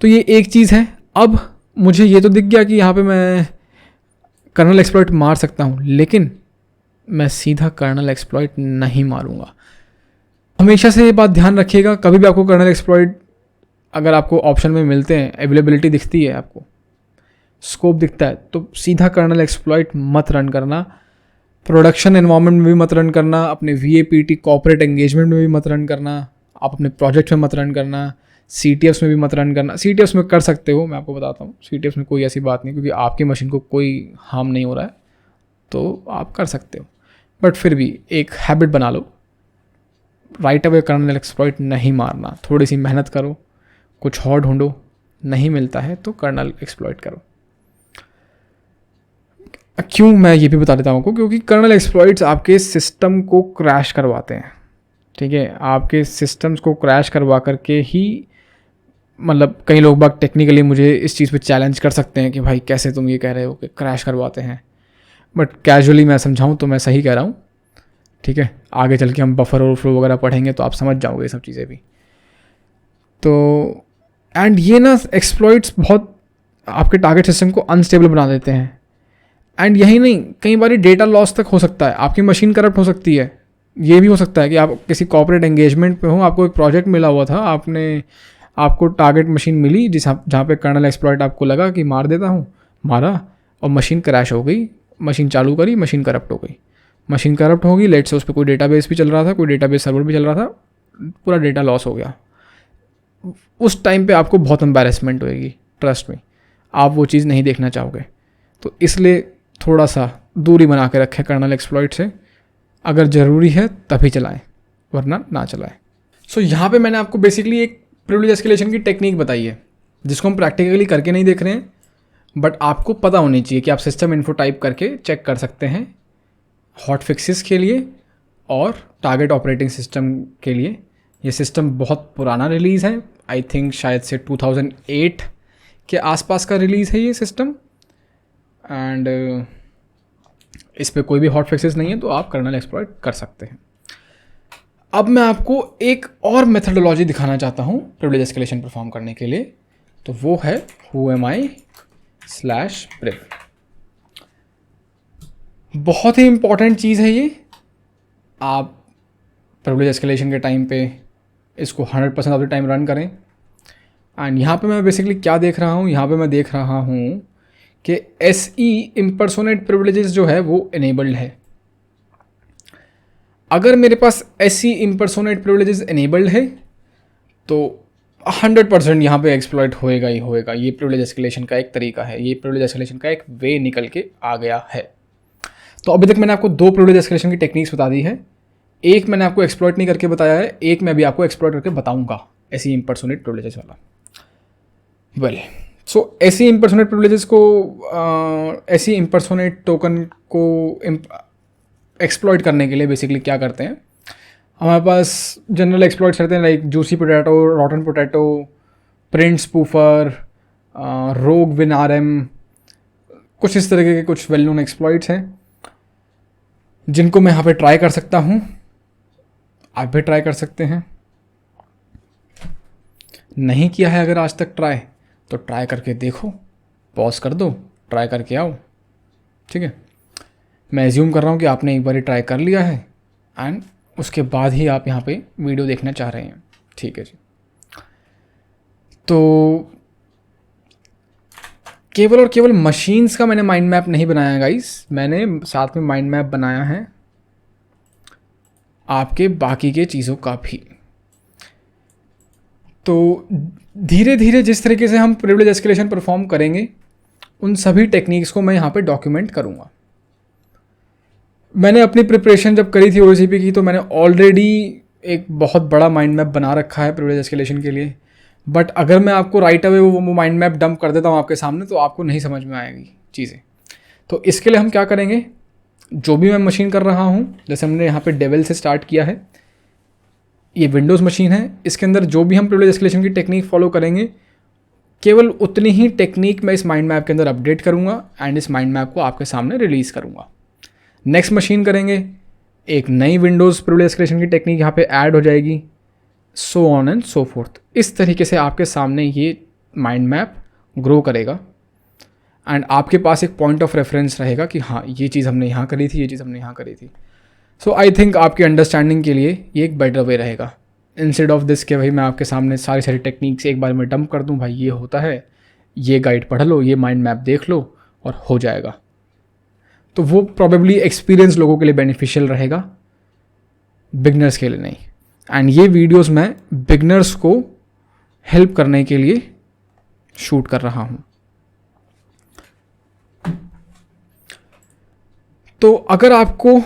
तो ये एक चीज़ है। अब मुझे ये तो दिख गया कि यहाँ पे मैं कर्नल एक्सप्लॉइट मार सकता हूँ, लेकिन मैं सीधा कर्नल एक्सप्लॉइट नहीं मारूंगा। हमेशा से ये बात ध्यान रखिएगा, कभी भी आपको कर्नल एक्सप्लॉइट अगर आपको ऑप्शन में मिलते हैं, अवेलेबिलिटी दिखती है, आपको स्कोप दिखता है, तो सीधा कर्नल एक्सप्लॉइट मत रन करना। प्रोडक्शन एनवायरनमेंट में भी मत रन करना, अपने VAPT कॉर्पोरेट एंगेजमेंट में भी मत रन करना, आप अपने प्रोजेक्ट में मत रन करना, CTFs में भी मत रन करना। CTFs में कर सकते हो, मैं आपको बताता हूँ, CTFs में कोई ऐसी बात नहीं, क्योंकि आपकी मशीन को कोई हार्म नहीं हो रहा है, तो आप कर सकते हो। बट फिर भी एक हैबिट बना लो, राइट अवे कर्नल एक्सप्लॉइट नहीं मारना, थोड़ी सी मेहनत करो, कुछ और ढूंढो, नहीं मिलता है तो कर्नल एक्सप्लॉइट करो। क्यों, मैं ये भी बता देता हूँ आपको, क्योंकि कर्नल एक्सप्लॉइट्स आपके सिस्टम को क्रैश करवाते हैं। ठीक है, आपके सिस्टम्स को क्रैश करवा करके ही, मतलब कई लोग बाग टेक्निकली मुझे इस चीज़ पे चैलेंज कर सकते हैं कि भाई कैसे तुम ये कह रहे हो कि क्रैश करवाते हैं, बट कैजुअली मैं समझाऊँ तो मैं सही कह रहा हूँ। ठीक है, आगे चल के हम बफर ओवरफ्लो वगैरह पढ़ेंगे तो आप समझ जाओगे ये सब चीज़ें भी। तो एंड ये ना एक्सप्लॉइट्स बहुत आपके टारगेट सिस्टम को अनस्टेबल बना देते हैं। एंड यही नहीं, कई बार डेटा लॉस तक हो सकता है, आपकी मशीन करप्ट हो सकती है। ये भी हो सकता है कि आप किसी कॉर्पोरेट एंगेजमेंट पे हो, आपको एक प्रोजेक्ट मिला हुआ था, आपको टारगेट मशीन मिली जहाँ पे कर्नल एक्सप्लॉइट आपको लगा कि मार देता हूँ, मारा और मशीन क्रैश हो गई, मशीन चालू करी, मशीन करप्ट हो गई। मशीन करप्ट होगी, लेट से उस पर कोई डेटाबेस भी चल रहा था, कोई डेटाबेस सर्वर भी चल रहा था, पूरा डेटा लॉस हो गया। उस टाइम पे आपको बहुत एम्बैरेसमेंट होएगी, ट्रस्ट में, आप वो चीज़ नहीं देखना चाहोगे। तो इसलिए थोड़ा सा दूरी बना के रखें कर्नल एक्सप्लॉइट से, अगर ज़रूरी है तभी चलाएं, वरना ना चलाएं। सो यहाँ पे मैंने आपको बेसिकली एक प्रिविलेज एस्केलेशन की टेक्निक बताई है, जिसको हम प्रैक्टिकली करके नहीं देख रहे हैं, बट आपको पता होनी चाहिए कि आप सिस्टम इन्फो टाइप करके चेक कर सकते हैं हॉट फिक्सेस के लिए और टारगेट ऑपरेटिंग सिस्टम के लिए। ये सिस्टम बहुत पुराना रिलीज़ है, आई थिंक शायद से 2008 के आसपास का रिलीज़ है ये सिस्टम। एंड इस पर कोई भी हॉट फिक्सेस नहीं है, तो आप कर्नल एक्सप्लॉइट कर सकते हैं। अब मैं आपको एक और मेथडोलॉजी दिखाना चाहता हूँ प्रिविलेज एस्केलेशन परफॉर्म करने के लिए, तो वो है whoami/priv। बहुत ही इंपॉर्टेंट चीज़ है ये। आप प्रिविलेज एस्केलेशन के टाइम पे इसको 100% ऑफ द टाइम रन करें। एंड यहाँ पे मैं बेसिकली क्या देख रहा हूँ, यहाँ पे मैं देख रहा हूँ कि SE इम्पर्सोनेट प्रिविलेजेस जो है वो इनेबल्ड है। अगर मेरे पास SE इम्पर्सोनेट प्रिविलेजेस इनेबल्ड है तो 100% यहाँ पे एक्सप्लॉइट होएगा ही होएगा। ये प्रिविलेज एस्केलेशन का एक तरीका है, ये प्रिविलेज एस्केलेशन का एक वे निकल के आ गया है। तो अभी तक मैंने आपको 2 प्रिविलेज एस्केलेशन की टेक्निक्स बता दी है, एक मैंने आपको एक्सप्लॉइट नहीं करके बताया है, एक मैं भी आपको एक्सप्लॉइट करके बताऊंगा SE इम्पर्सोनेट प्रिविलेजेस वाला। वेल, सो SE इम्पर्सोनेट प्रिविलेजेस को SE इम्पर्सोनेट टोकन को एक्सप्लॉइट करने के लिए बेसिकली क्या करते हैं, हमारे पास जनरल एक्सप्लॉइट्स रहते हैं like Juicy Potato, rotten potato, print spoofer, rogue win RM, कुछ इस तरह के कुछ वेल नोन एक्सप्लॉइट्स हैं जिनको मैं यहाँ पे ट्राई कर सकता हूँ, आप भी ट्राई कर सकते हैं। नहीं किया है अगर आज तक ट्राई, तो ट्राई करके देखो, पॉज कर दो, ट्राई करके आओ। ठीक है, मैं एज्यूम कर रहा हूँ कि आपने एक बार ट्राई कर लिया है एंड उसके बाद ही आप यहाँ पे वीडियो देखना चाह रहे हैं। ठीक है जी, तो केवल और केवल मशीन्स का मैंने माइंड मैप नहीं बनाया गाइस, मैंने साथ में माइंड मैप बनाया है आपके बाकी के चीज़ों का भी। तो धीरे धीरे जिस तरीके से हम प्रिविलेज एस्केलेशन परफॉर्म करेंगे, उन सभी टेक्निक्स को मैं यहाँ पे डॉक्यूमेंट करूँगा। मैंने अपनी प्रिपरेशन जब करी थी OCP की, तो मैंने ऑलरेडी एक बहुत बड़ा माइंड मैप बना रखा है प्रिविलेज एस्केलेशन के लिए, बट अगर मैं आपको राइट अवे वो माइंड मैप डंप कर देता हूँ आपके सामने, तो आपको नहीं समझ में आएगी चीज़ें। तो इसके लिए हम क्या करेंगे, जो भी मैं मशीन कर रहा हूँ, जैसे हमने यहाँ पे डेविल से स्टार्ट किया है, ये विंडोज़ मशीन है, इसके अंदर जो भी हम प्रिविलेज एस्केलेशन की टेक्निक फॉलो करेंगे, केवल उतनी ही टेक्निक मैं इस माइंड मैप के अंदर अपडेट करूँगा एंड इस माइंड मैप को आपके सामने रिलीज़ करूँगा। नेक्स्ट मशीन करेंगे, एक नई विंडोज़ प्रिविलेज एस्केलेशन की टेक्निक यहाँ पे ऐड हो जाएगी, so on and so fourth. इस तरीके से आपके सामने ये माइंड मैप ग्रो करेगा एंड आपके पास एक पॉइंट ऑफ रेफरेंस रहेगा कि हाँ ये चीज़ हमने यहाँ करी थी, ये चीज़ हमने यहाँ करी थी. सो आई थिंक आपकी अंडरस्टैंडिंग के लिए ये एक बेटर वे रहेगा, इंस्टेड ऑफ दिस कि भाई मैं आपके सामने सारी सारी टेक्निक्स एक बार में डंप कर दूँ, भाई ये होता है, ये गाइड पढ़ लो, ये माइंड मैप देख लो और हो जाएगा. तो वो प्रॉबेबली एक्सपीरियंस लोगों के लिए बेनिफिशियल रहेगा, बिगनर्स के लिए नहीं. एंड ये वीडियोस मैं बिगनर्स को हेल्प करने के लिए शूट कर रहा हूँ. तो अगर आपको,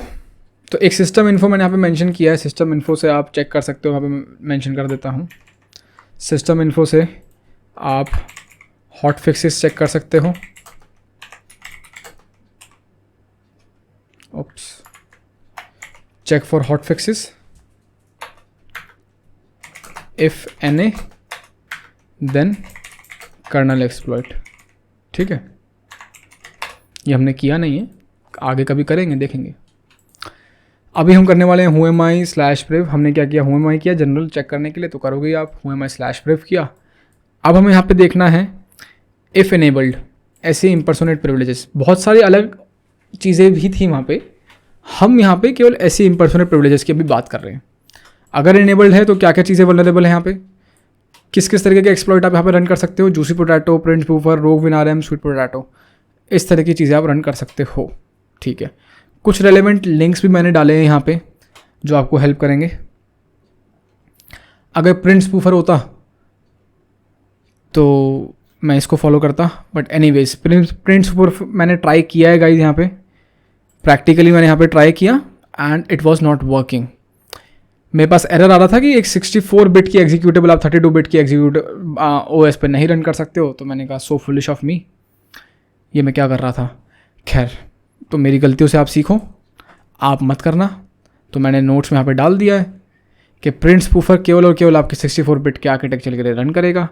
तो एक सिस्टम इन्फो मैंने यहाँ पे मेंशन किया है, सिस्टम इन्फो से आप चेक कर सकते हो, यहाँ पे मेंशन कर देता हूँ. सिस्टम इन्फो से आप हॉट फिक्सेस चेक कर सकते हो. Oops, check for hot fixes if any then kernel exploit. ठीक है, ये हमने किया नहीं है, आगे कभी करेंगे, देखेंगे. अभी हम करने वाले हैं whoami/priv. हमने क्या किया, whoami किया जनरल चेक करने के लिए, तो करोगे आप whoami/priv किया. अब हमें यहाँ पे देखना है इफ़ एनेबल्ड ऐसे इम्पर्सोनेट प्रिविलेजेस. बहुत सारी अलग चीज़ें भी थी वहाँ पे, हम यहाँ पे केवल ऐसे इम्पर्सोनेट प्रिविलेजेस की अभी बात कर रहे हैं. अगर इनेबल्ड है तो क्या क्या चीज़ें वल्नरेबल है यहाँ पे, किस किस तरीके के एक्सप्लॉइट आप यहाँ पे रन कर सकते हो. जूसी पोटैटो, प्रिंट स्पूफर, रोग विनारएम, स्वीट पोटैटो, इस तरह की चीज़ें आप रन कर सकते हो. ठीक है, कुछ रेलेवेंट लिंक्स भी मैंने डाले हैं यहाँ पे जो आपको हेल्प करेंगे. अगर प्रिंट स्पूफर होता तो मैं इसको फॉलो करता, बट एनीवेज प्रिंट स्पूफर मैंने ट्राई किया है गाइस. यहाँ पे प्रैक्टिकली मैंने यहाँ पे ट्राई किया and it was not working. मेरे पास एरर आ रहा था कि एक 64 बिट की एग्जीक्यूटेबल आप 32 बिट की एग्जीक्यूट ओएस पे नहीं रन कर सकते हो. तो मैंने कहा सो फुलिश ऑफ मी, ये मैं क्या कर रहा था. खैर, तो मेरी गलतियों से आप सीखो, आप मत करना. तो मैंने नोट्स में यहाँ पे डाल दिया है कि प्रिंट स्पूफर केवल और केवल आपके 64 बिट के आर्किटेक्चर के लिए रन करेगा.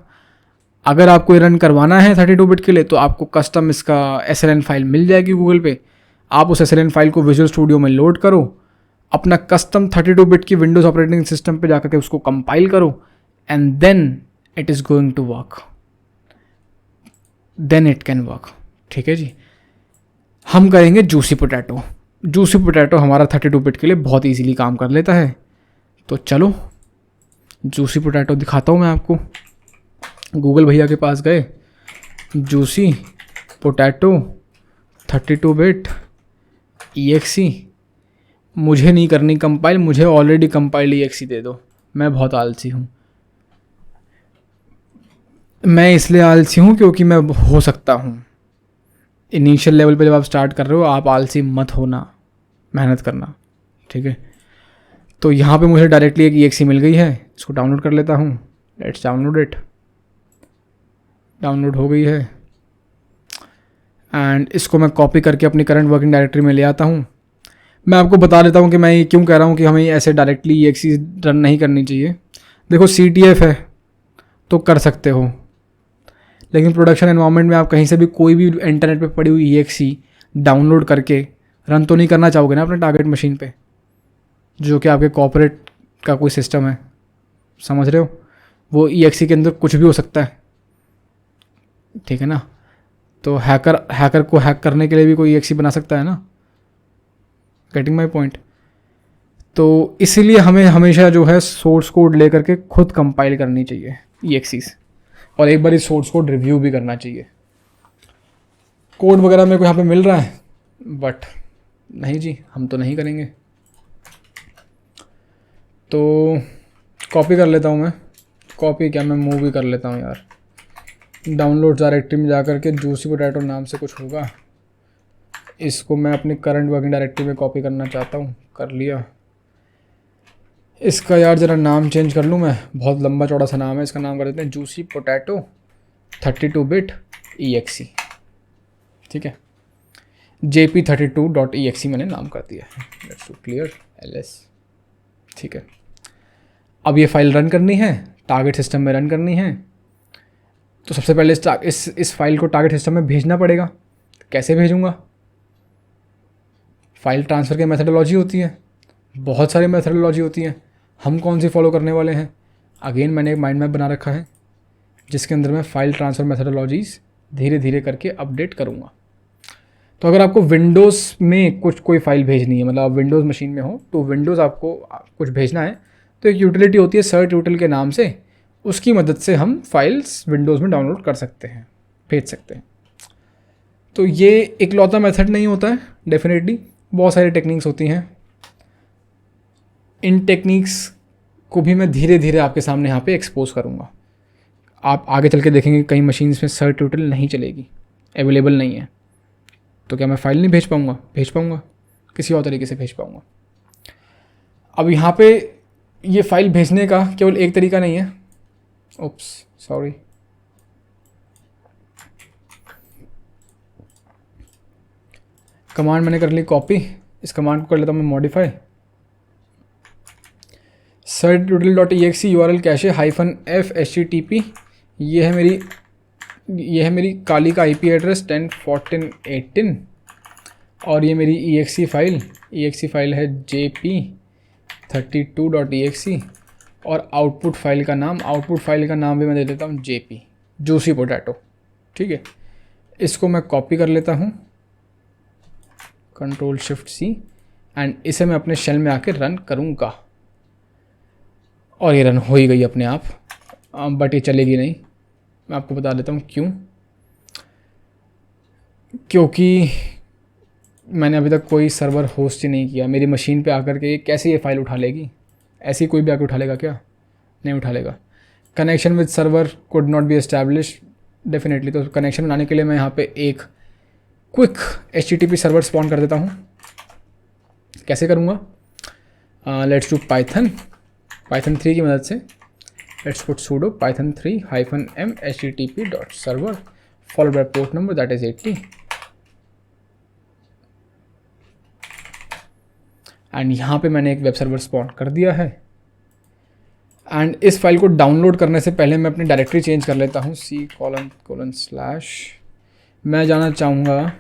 अगर आपको ये रन करवाना है 32 बिट के लिए तो आपको कस्टम इसका SLN फाइल मिल जाएगी गूगल पे. आप उस SLN फाइल को विजुअल स्टूडियो में लोड करो, अपना कस्टम 32 बिट की विंडोज़ ऑपरेटिंग सिस्टम पे जाकर के उसको कंपाइल करो, and then it is going to work, then it can work. ठीक है जी. हम करेंगे जूसी पोटैटो. जूसी पोटैटो हमारा 32 बिट के लिए बहुत इजीली काम कर लेता है. तो चलो जूसी पोटैटो दिखाता हूँ मैं आपको. गूगल भैया के पास गए, जूसी पोटैटो 32 बिट EXE. मुझे नहीं करनी कंपाइल, मुझे ऑलरेडी कंपाइल्ड EXE दे दो. मैं बहुत आलसी हूँ. मैं इसलिए आलसी हूँ क्योंकि मैं हो सकता हूँ. इनिशियल लेवल पे जब आप स्टार्ट कर रहे हो, आप आलसी मत होना, मेहनत करना. ठीक है, तो यहाँ पे मुझे डायरेक्टली एक EXE मिल गई है, इसको डाउनलोड कर लेता हूँ. Let's download it. डाउनलोड हो गई है एंड इसको मैं कॉपी करके अपनी करंट वर्किंग डायरेक्टरी में ले आता हूँ. मैं आपको बता देता हूँ कि मैं ये क्यों कह रहा हूँ कि हमें ऐसे डायरेक्टली EXE रन नहीं करनी चाहिए. देखो CTF है तो कर सकते हो, लेकिन प्रोडक्शन एनवायरनमेंट में आप कहीं से भी कोई भी इंटरनेट पे पड़ी हुई EXE डाउनलोड करके रन तो नहीं करना चाहोगे ना अपने टारगेट मशीन पे, जो कि आपके कॉर्पोरेट का कोई सिस्टम है. समझ रहे हो, वो EXE के अंदर कुछ भी हो सकता है. ठीक है ना. तो हैकर को हैक करने के लिए भी कोई EXE बना सकता है ना. Getting my point. तो इसीलिए हमें हमेशा जो है सोर्स कोड लेकर के खुद कंपाइल करनी चाहिए EXEs, और एक बार इस सोर्स कोड रिव्यू भी करना चाहिए. कोड वगैरह मेरे को यहाँ पे मिल रहा है, बट नहीं जी, हम तो नहीं करेंगे. तो कॉपी कर लेता हूँ मैं. कॉपी क्या, मैं मूव भी कर लेता हूँ यार. डाउनलोड डायरेक्टरी में जाकर के जूसी पोटैटो नाम से कुछ होगा, इसको मैं अपनी करंट वर्किंग डायरेक्टरी में कॉपी करना चाहता हूँ. कर लिया. इसका यार ज़रा नाम चेंज कर लूँ मैं, बहुत लंबा चौड़ा सा नाम है. इसका नाम कर देते हैं जूसी पोटैटो 32 बिट EXE. ठीक है, jp32.exe मैंने नाम कर दिया है. Let's do clear ls. ठीक है, अब ये फाइल रन करनी है, टारगेट सिस्टम में रन करनी है. तो सबसे पहले इस फाइल को टारगेट सिस्टम में भेजना पड़ेगा. कैसे भेजूँगा. फाइल ट्रांसफ़र की मेथडोलॉजी होती है, बहुत सारी मेथडोलॉजी होती हैं. हम कौन सी फॉलो करने वाले हैं. अगेन मैंने एक माइंड मैप बना रखा है जिसके अंदर मैं फाइल ट्रांसफ़र मेथडोलॉजीज़ धीरे धीरे करके अपडेट करूँगा। तो अगर आपको विंडोज़ में कोई फ़ाइल भेजनी है, मतलब आप विंडोज़ मशीन में हो तो विंडोज़ आपको कुछ भेजना है, तो एक यूटिलिटी होती है सर्ट यूटिल के नाम से, उसकी मदद से हम फाइल्स विंडोज़ में डाउनलोड कर सकते हैं, भेज सकते हैं। तो ये इकलौता मेथड नहीं होता है, डेफिनेटली बहुत सारी टेक्निक्स होती हैं। इन टेक्निक्स को भी मैं धीरे धीरे आपके सामने यहाँ पे एक्सपोज करूँगा। आप आगे चल के देखेंगे कई मशीन्स में सर्ट यूटिल नहीं चलेगी, अवेलेबल नहीं है, तो क्या मैं फ़ाइल नहीं भेज पाऊँगा? भेज पाऊँगा, किसी और तरीके से भेज पाऊँगा। अब यहाँ पे ये फ़ाइल भेजने का केवल एक तरीका नहीं है। ओप्स, सॉरी, कमांड मैंने कर ली कॉपी, इस कमांड को कर लेता हूँ मैं मॉडिफाई। सर्ट-util.exe URL कैशे -f http, ये है मेरी काली का IP एड्रेस 10.14.18 और ये मेरी exe फाइल है jp32.exe और आउटपुट फाइल का नाम भी मैं दे देता हूँ jp जूसी पोटैटो। ठीक है, इसको मैं कॉपी कर लेता हूँ, Ctrl+Shift+C, एंड इसे मैं अपने शेल में आके रन करूँगा और ये रन हो ही गई अपने आप, बट ये चलेगी नहीं। मैं आपको बता देता हूँ क्यों। क्योंकि मैंने अभी तक कोई सर्वर होस्ट ही नहीं किया। मेरी मशीन पे आकर के कैसे ये फ़ाइल उठा लेगी? ऐसी कोई भी आकर उठा लेगा क्या? नहीं उठा लेगा। Connection with server could not be establish, definitely. तो कनेक्शन बनाने के लिए मैं यहाँ पे एक क्विक HTTP सर्वर स्पॉन कर देता हूँ। कैसे करूँगा? लेट्स डू पाइथन 3 की मदद से। Let's put sudo python3 -m http.server followed by port number that is 80 and यहाँ पे मैंने एक वेब सर्वर स्पॉन कर दिया है। एंड इस फाइल को डाउनलोड करने से पहले मैं अपनी डायरेक्टरी चेंज कर लेता हूँ। C:// मैं जाना चाहूँगा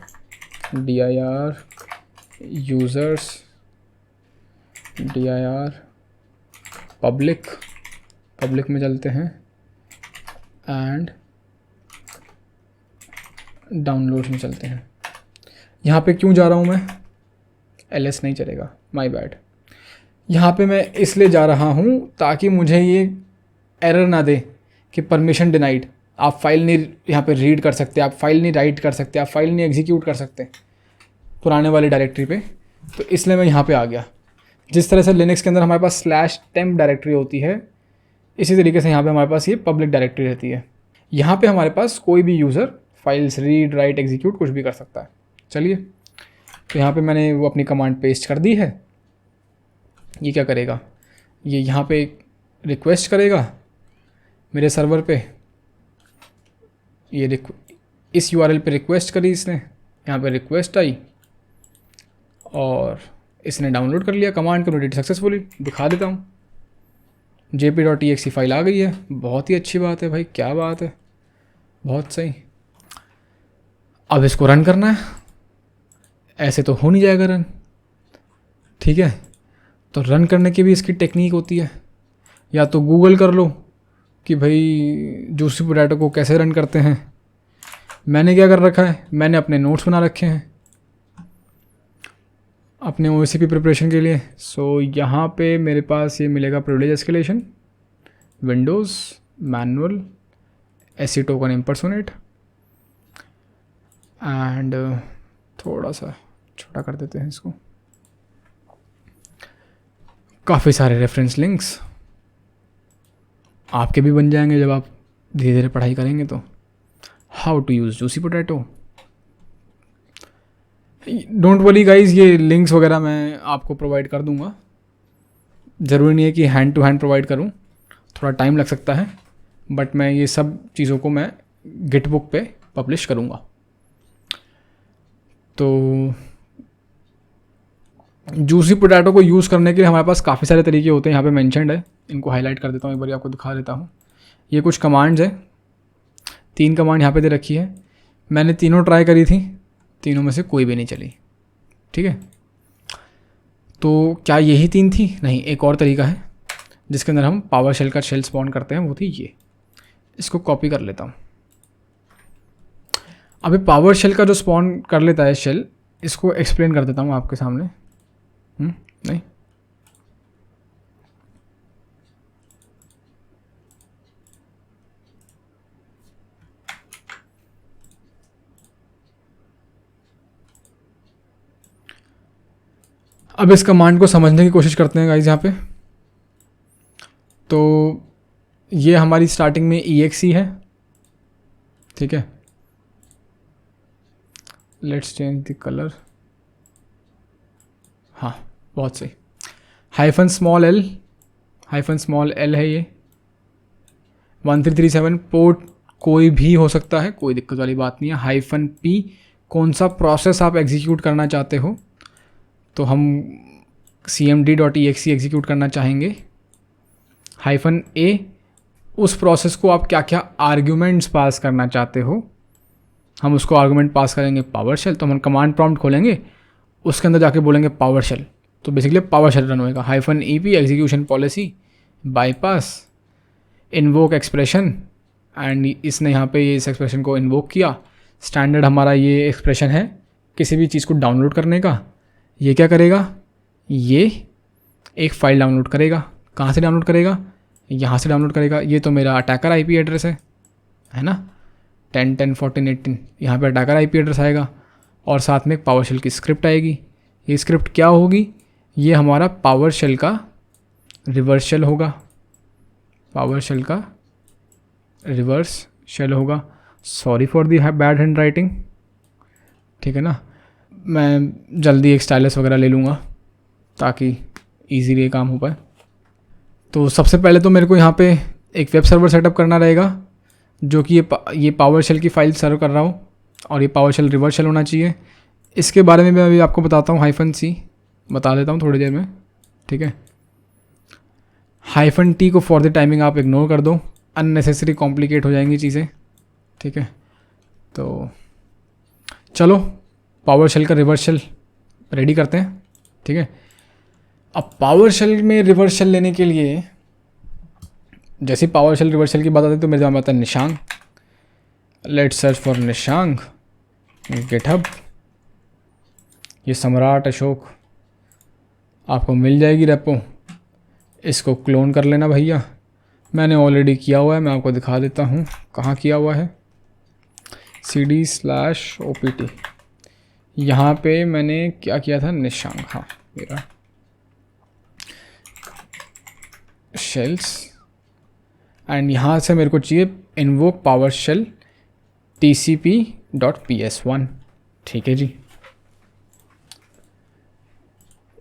dir users dir पब्लिक में चलते हैं एंड डाउनलोड्स में चलते हैं। यहाँ पे क्यों जा रहा हूँ मैं? ls नहीं चलेगा, माय बैड। यहाँ पे मैं इसलिए जा रहा हूँ ताकि मुझे ये एरर ना दे कि परमिशन डिनाइड, आप फाइल नहीं यहाँ पे रीड कर सकते, आप फाइल नहीं राइट कर सकते, आप फाइल नहीं एग्जीक्यूट कर सकते पुराने वाली डायरेक्टरी पे। तो इसलिए मैं यहाँ पे आ गया। जिस तरह से लिनक्स के अंदर हमारे पास /temp डायरेक्टरी होती है, इसी तरीके से यहाँ पे हमारे पास ये पब्लिक डायरेक्टरी रहती है। यहाँ पे हमारे पास कोई भी user files read write execute कुछ भी कर सकता है। चलिए, तो यहाँ पे मैंने वो अपनी कमांड पेस्ट कर दी है। ये क्या करेगा? ये यहाँ पे रिक्वेस्ट करेगा मेरे सर्वर पे। ये इस URL पे रिक्वेस्ट करी इसने, यहाँ पे रिक्वेस्ट आई और इसने डाउनलोड कर लिया। कमांड कंप्लीटेड सक्सेसफुली, दिखा देता हूँ। jp.exe फाइल आ गई है। बहुत ही अच्छी बात है भाई, क्या बात है, बहुत सही। अब इसको रन करना है। ऐसे तो हो नहीं जाएगा रन, ठीक है। तो रन करने की भी इसकी टेक्निक होती है। या तो गूगल कर लो कि भाई जूसी पोटैटो को कैसे रन करते हैं। मैंने क्या कर रखा है, मैंने अपने नोट्स बना रखे हैं अपने OCP प्रिपरेशन के लिए। सो यहाँ पे मेरे पास ये मिलेगा privilege escalation, Windows, manual, SC token impersonate and थोड़ा सा छोटा कर देते हैं इसको। काफ़ी सारे रेफरेंस लिंक्स आपके भी बन जाएंगे जब आप धीरे धीरे पढ़ाई करेंगे। तो how to use juicy potato, don't worry guys, ये लिंक्स वगैरह मैं आपको प्रोवाइड कर दूंगा। ज़रूरी नहीं है कि हैंड टू हैंड प्रोवाइड करूं, थोड़ा टाइम लग सकता है, बट मैं ये सब चीज़ों को मैं गिटबुक पे पब्लिश करूंगा। तो जूसी पोटैटो को यूज़ करने के लिए हमारे पास काफ़ी सारे तरीके होते हैं, यहाँ पे मेंशन्ड है। इनको हाईलाइट कर देता हूँ, एक बार आपको दिखा देता हूँ। ये कुछ कमांड्स है, 3 कमांड यहाँ पे दे रखी है। मैंने तीनों ट्राई करी थी, तीनों में से कोई भी नहीं चली, ठीक है। तो क्या यही 3 थी? नहीं, एक और तरीका है जिसके अंदर हम पावर शेल का शेल स्पॉन करते हैं, वो थी ये। इसको कॉपी कर लेता हूँ। अभी पावर शेल का जो स्पॉन कर लेता है शेल, इसको एक्सप्लेन कर देता हूँ आपके सामने। नहीं, अब इस कमांड को समझने की कोशिश करते हैं गाइस यहाँ पे। तो ये हमारी स्टार्टिंग में EXE है, ठीक है। लेट्स चेंज द कलर, हाँ बहुत सही। हाइफन स्मॉल एल है ये। 1337 पोर्ट कोई भी हो सकता है, कोई दिक्कत वाली बात नहीं है। हाइफन P कौन सा प्रोसेस आप एग्जीक्यूट करना चाहते हो, तो हम cmd.exe एग्जीक्यूट करना चाहेंगे। हाइफन A उस प्रोसेस को आप क्या क्या आर्ग्यूमेंट्स पास करना चाहते हो, हम उसको आर्गुमेंट पास करेंगे पावर शेल। तो हम कमांड प्रॉम्प्ट खोलेंगे, उसके अंदर जाके बोलेंगे पावर शेल, तो बेसिकली पावर शेल रन होएगा। Hyphen EP execution policy bypass invoke expression, and इसने यहाँ पे इस एक्सप्रेशन को इन्वोक किया। स्टैंडर्ड हमारा ये एक्सप्रेशन है किसी भी चीज़ को डाउनलोड करने का। ये क्या करेगा, ये एक फ़ाइल डाउनलोड करेगा। कहाँ से डाउनलोड करेगा, यहाँ से डाउनलोड करेगा। ये तो मेरा अटैकर IP एड्रेस है ना, 10 10 14 18, यहाँ पे अटैकर IP एड्रेस आएगा और साथ में एक पावर शेल की स्क्रिप्ट आएगी। ये स्क्रिप्ट क्या होगी, ये हमारा पावर शेल का रिवर्स शेल होगा। पावर शेल का रिवर्स शेल होगा। Sorry for the bad hand writing, ठीक है ना। मैं जल्दी एक स्टाइलस वगैरह ले लूँगा ताकि ईजीली ये काम हो पाए। तो सबसे पहले तो मेरे को यहाँ पे एक वेब सर्वर सेटअप करना रहेगा, जो कि ये पावर शेल की फ़ाइल सर्व कर रहा हो, और ये पावर शेल रिवर्स शेल होना चाहिए। इसके बारे में मैं अभी आपको बताता हूँ। हाइफन C बता देता हूँ थोड़ी देर में, ठीक है। हाइफन T को फॉर द टाइमिंग आप इग्नोर कर दो, अननेसेसरी कॉम्प्लिकेट हो जाएंगी चीज़ें, ठीक है। तो चलो पावर शेल का रिवर्स शेल रेडी करते हैं, ठीक है। अब पावर शेल में रिवर्स शेल लेने के लिए, जैसे पावर शेल रिवर्स शेल की बात आती है तो मेरे दिमाग में आता है Nishang. Let's search for Nishang GitHub. ये सम्राट अशोक आपको मिल जाएगी रेपो, इसको क्लोन कर लेना भैया। मैंने ऑलरेडी किया हुआ है, मैं आपको दिखा देता हूँ कहाँ किया हुआ है। cd/opt, यहाँ पे मैंने क्या किया था, निशांग, हाँ मेरा शेल्स, एंड यहाँ से मेरे को चाहिए इन्वोक पावर शेल tcp.ps1, ठीक है जी।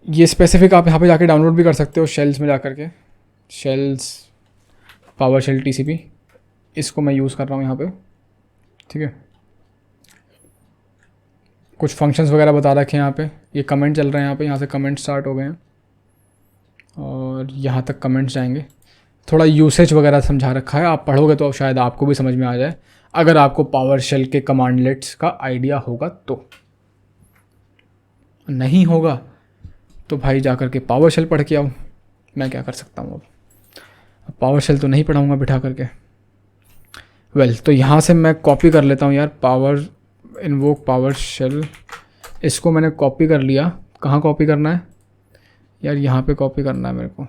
ये स्पेसिफिक आप यहाँ पे जाके डाउनलोड भी कर सकते हो शेल्स में जाकर के। शेल्स पावर शेल TCP, इसको मैं यूज़ कर रहा हूँ यहाँ पे, ठीक है। कुछ फंक्शंस वगैरह बता रखे हैं यहाँ पे। ये कमेंट चल रहे हैं यहाँ पे, यहाँ से कमेंट स्टार्ट हो गए हैं और यहाँ तक कमेंट्स जाएंगे। थोड़ा यूसेज वगैरह समझा रखा है, आप पढ़ोगे तो शायद आपको भी समझ में आ जाए, अगर आपको पावर शेल के कमांडलेट्स का आइडिया होगा तो। नहीं होगा तो भाई जा कर के पावर शेल पढ़ के आओ, मैं क्या कर सकता हूँ। अब पावर शेल तो नहीं पढ़ाऊँगा बिठा करके। तो यहाँ से मैं कॉपी कर लेता हूँ यार, पावर इन्वोक पावर शेल, इसको मैंने कॉपी कर लिया। कहाँ कॉपी करना है यार, यहाँ पे कॉपी करना है मेरे को,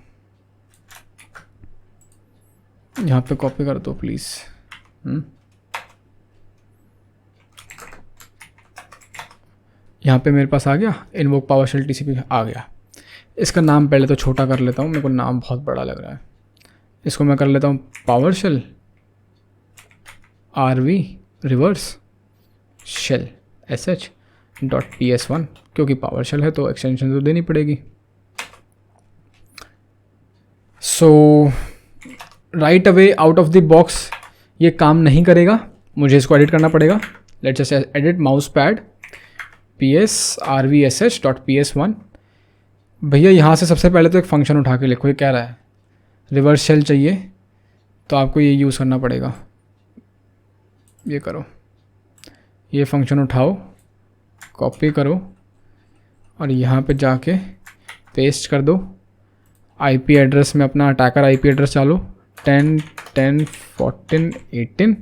यहाँ पे कॉपी कर दो प्लीज़। यहाँ पे मेरे पास आ गया इन्वोक पावर शेल TCP आ गया। इसका नाम पहले तो छोटा कर लेता हूँ, मेरे को नाम बहुत बड़ा लग रहा है। इसको मैं कर लेता हूँ power shell RV reverse shell sh.ps1, क्योंकि पावर शेल है तो एक्सटेंशन तो देनी पड़ेगी। So right away out of the box ये काम नहीं करेगा, मुझे इसको एडिट करना पड़ेगा। Let's just edit mousepad ps_rvsh.ps1। भैया यहाँ से सबसे पहले तो एक फंक्शन उठा के लिखो। ये कह रहा है रिवर्स शेल चाहिए, तो आपको ये यूज़ करना पड़ेगा। ये करो, ये फंक्शन उठाओ, कॉपी करो और यहाँ पे जाके पेस्ट कर दो। IP एड्रेस में अपना अटैकर IP एड्रेस डालो 10 10 14 18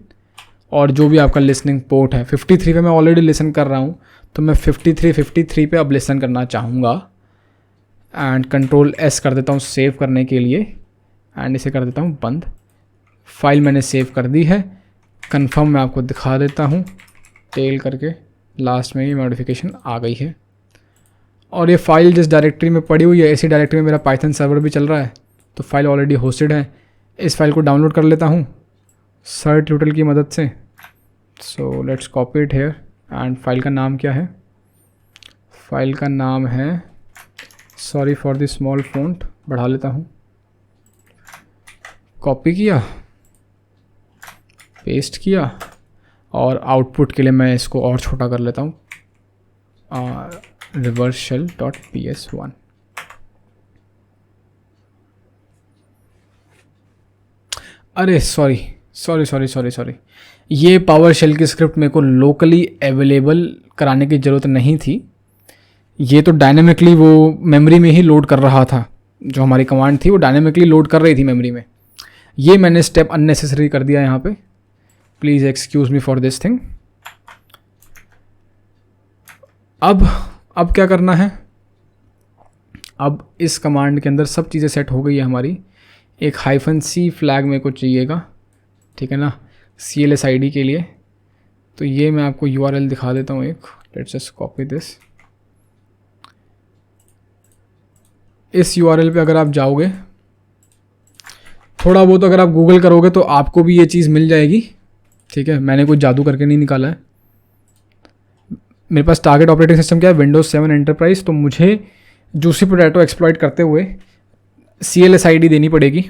और जो भी आपका लिसनिंग पोर्ट है 53 पे मैं ऑलरेडी लिसन कर रहा हूँ, तो मैं 53 पे अब लिसन करना चाहूँगा एंड कंट्रोल S कर देता हूँ सेव करने के लिए एंड इसे कर देता हूँ बंद। फाइल मैंने सेव कर दी है। कंफर्म मैं आपको दिखा देता हूँ टेल करके, लास्ट में ये मॉडिफिकेशन आ गई है। और ये फाइल जिस डायरेक्टरी में पड़ी हुई है इसी डायरेक्टरी में मेरा पाइथन सर्वर भी चल रहा है, तो फाइल ऑलरेडी होस्टेड है। इस फाइल को डाउनलोड कर लेता हूँ सर्ट ट्यूटल की मदद से। So let's copy it here and file का नाम क्या है? फाइल का नाम है, sorry for the small font, बढ़ा लेता हूँ। कॉपी किया, पेस्ट किया और आउटपुट के लिए मैं इसको और छोटा कर लेता हूँ, reverseshell.ps1। अरे सॉरी, ये पावर शेल की स्क्रिप्ट मेरे को लोकली अवेलेबल कराने की ज़रूरत नहीं थी। ये तो डायनेमिकली वो मेमोरी में ही लोड कर रहा था, जो हमारी कमांड थी वो डायनेमिकली लोड कर रही थी मेमोरी में। ये मैंने स्टेप अननेसेसरी कर दिया यहाँ पे, please excuse me for this thing. अब क्या करना है? अब इस कमांड के अंदर सब चीज़ें सेट हो गई है हमारी। एक -c फ्लैग मेरे को चाहिएगा, ठीक है ना, CLSID के लिए। तो ये मैं आपको URL दिखा देता हूँ एक, लेट्स जस्ट कॉपी दिस। इस URL पे अगर आप जाओगे, थोड़ा बहुत अगर आप गूगल करोगे तो आपको भी ये चीज़ मिल जाएगी, ठीक है। मैंने कोई जादू करके नहीं निकाला है। मेरे पास टारगेट ऑपरेटिंग सिस्टम क्या है? Windows 7 enterprise. तो मुझे जूसी पोटैटो एक्सप्लॉइट करते हुए CLSID देनी पड़ेगी।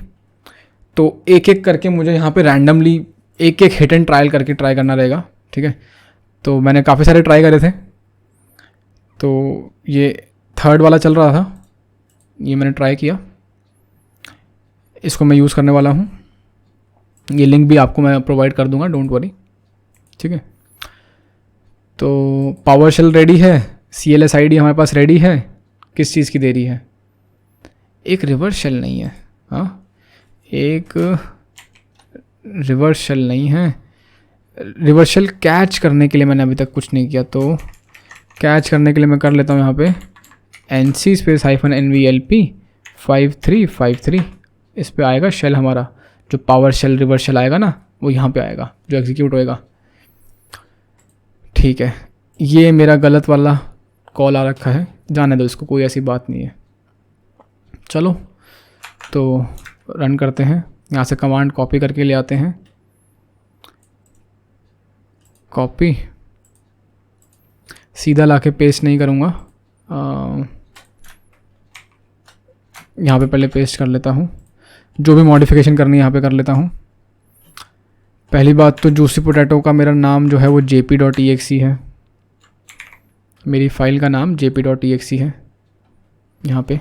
तो एक एक करके मुझे यहाँ पे रैंडमली एक हिट एंड ट्रायल करके ट्राई करना रहेगा, ठीक है। तो मैंने काफ़ी सारे ट्राई करे थे, तो ये थर्ड वाला चल रहा था, ये मैंने ट्राई किया, इसको मैं यूज़ करने वाला हूँ। ये लिंक भी आपको मैं प्रोवाइड कर दूंगा, डोंट वरी, ठीक है। तो पावर शेल रेडी है, CLSID हमारे पास रेडी है। किस चीज़ की देरी है? एक रिवर्स शेल नहीं है, हाँ, एक रिवर्स शेल नहीं है। रिवर्स शेल कैच करने के लिए मैंने अभी तक कुछ नहीं किया, तो कैच करने के लिए मैं कर लेता हूँ यहाँ पे NC-NVLP 5353। इस पे आएगा शेल हमारा, जो पावर शेल रिवर्स शेल आएगा ना, वो यहाँ पे आएगा जो एग्जीक्यूट होएगा, ठीक है। ये मेरा गलत वाला कॉल आ रखा है, जाने दो इसको, कोई ऐसी बात नहीं है। चलो तो रन करते हैं। यहाँ से कमांड कॉपी करके ले आते हैं, कॉपी, सीधा लाके पेस्ट नहीं करूँगा, यहाँ पे पहले पेस्ट कर लेता हूँ। जो भी मॉडिफिकेशन करनी है यहाँ पे कर लेता हूँ। पहली बात तो जूसी पोटैटो का मेरा नाम जो है वो jp.exe है, मेरी फाइल का नाम jp.exe है। यहाँ पे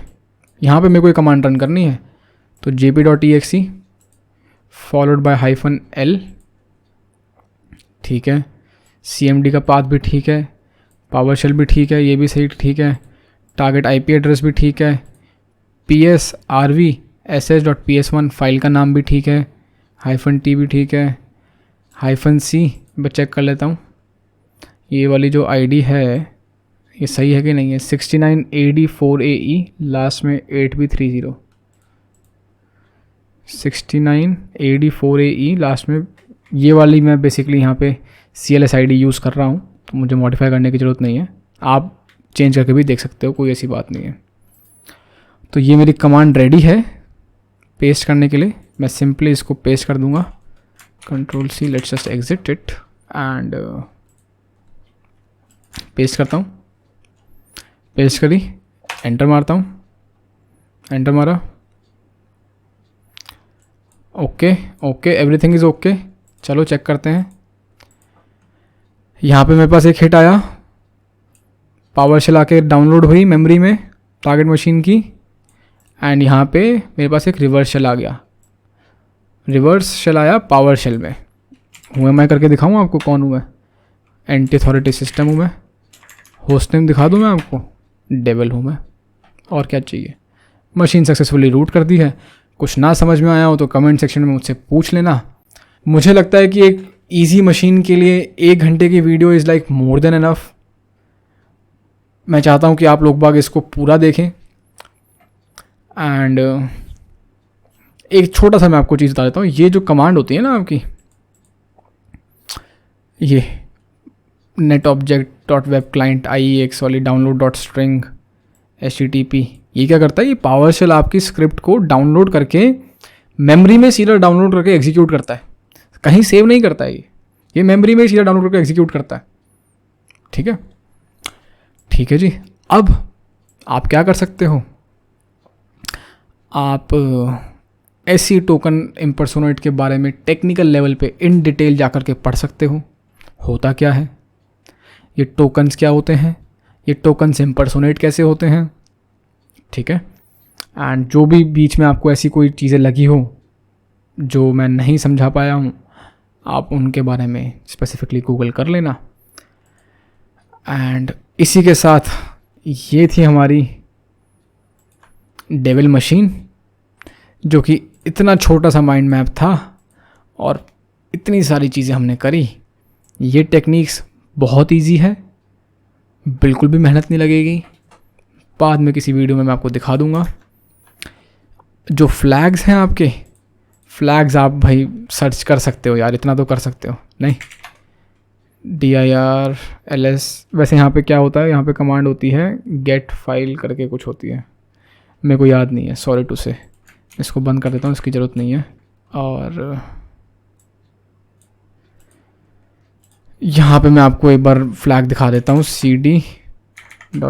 मेरे को एक कमांड रन करनी है, तो jp.exe फॉलोड बाय -l, ठीक है। CMD का पाथ भी ठीक है, पावर शेल भी ठीक है, ये भी सही ठीक है, टारगेट IP एड्रेस भी ठीक है, PSRV sh.ps1 फाइल का नाम भी ठीक है, -t भी ठीक है, -c मैं चेक कर लेता हूँ ये वाली जो ID है ये सही है कि नहीं है। 69AD4AE लास्ट में 8 भी 30, 69AD4AE लास्ट में, ये वाली मैं बेसिकली यहाँ पे CLSID यूज़ कर रहा हूँ, तो मुझे मॉडिफाई करने की ज़रूरत नहीं है, आप चेंज करके भी देख सकते हो, कोई ऐसी बात नहीं है। तो ये मेरी कमांड रेडी है पेस्ट करने के लिए। मैं सिंपली इसको पेस्ट कर दूंगा, Ctrl+C, let's just exit it and paste करता हूँ। पेस्ट करी, एंटर मारता हूँ, एंटर मारा, ओके एवरीथिंग इज़ ओके। चलो चेक करते हैं। यहाँ पे मेरे पास एक हिट आया, पावर शेल आके डाउनलोड हुई मेमोरी में टारगेट मशीन की, एंड यहाँ पे मेरे पास एक रिवर्स शेल आ गया, रिवर्स शेल आया पावर शेल में। हूँ मैं करके दिखाऊँ आपको कौन हूँ मैं? एंटी अथॉरिटी सिस्टम हूँ मैं। होस्ट नेम दिखा दूँ मैं आपको? डेविल हूँ मैं। और क्या चाहिए? मशीन सक्सेसफुली रूट कर दी है। कुछ ना समझ में आया हो तो कमेंट सेक्शन में मुझसे पूछ लेना। मुझे लगता है कि एक इजी मशीन के लिए 1 घंटे की video is like more than enough. मैं चाहता हूँ कि आप लोग बाग इसको पूरा देखें। एंड एक छोटा सा मैं आपको चीज़ बता देता हूँ। ये जो कमांड होती है ना आपकी, ये net object dot web client IEX वाली डाउनलोड डॉट स्ट्रिंग HTTP, ये क्या करता है, ये पावरशेल आपकी स्क्रिप्ट को डाउनलोड करके मेमोरी में सीधा डाउनलोड करके एग्जीक्यूट करता है, कहीं सेव नहीं करता है। ये मेमोरी में सीधा डाउनलोड करके एग्जीक्यूट करता है। ठीक है, ठीक है जी। अब आप क्या कर सकते हो, आप SE टोकन इम्पर्सोनेट के बारे में टेक्निकल लेवल पे इन डिटेल जाकर के पढ़ सकते हो। होता क्या है, ये टोकन्स क्या होते हैं, ये टोकन्स इम्पर्सोनेट कैसे होते हैं। ठीक है, एंड जो भी बीच में आपको ऐसी कोई चीज़ें लगी हो जो मैं नहीं समझा पाया हूँ, आप उनके बारे में स्पेसिफिकली गूगल कर लेना। एंड इसी के साथ ये थी हमारी डेविल मशीन, जो कि इतना छोटा सा माइंड मैप था और इतनी सारी चीज़ें हमने करी। ये टेक्निक्स बहुत इजी है, बिल्कुल भी मेहनत नहीं लगेगी। बाद में किसी वीडियो में मैं आपको दिखा दूंगा। जो फ्लैग्स हैं आपके, फ्लैग्स आप भाई सर्च कर सकते हो यार, इतना तो कर सकते हो। नहीं, dir ls, वैसे यहाँ पे क्या होता है, यहाँ पे कमांड होती है गेट फाइल करके कुछ होती है, मेरे को याद नहीं है, सॉरी टू से। इसको बंद कर देता हूँ, इसकी ज़रूरत नहीं है। और यहाँ पे मैं आपको एक बार फ्लैग दिखा देता हूँ, cd ///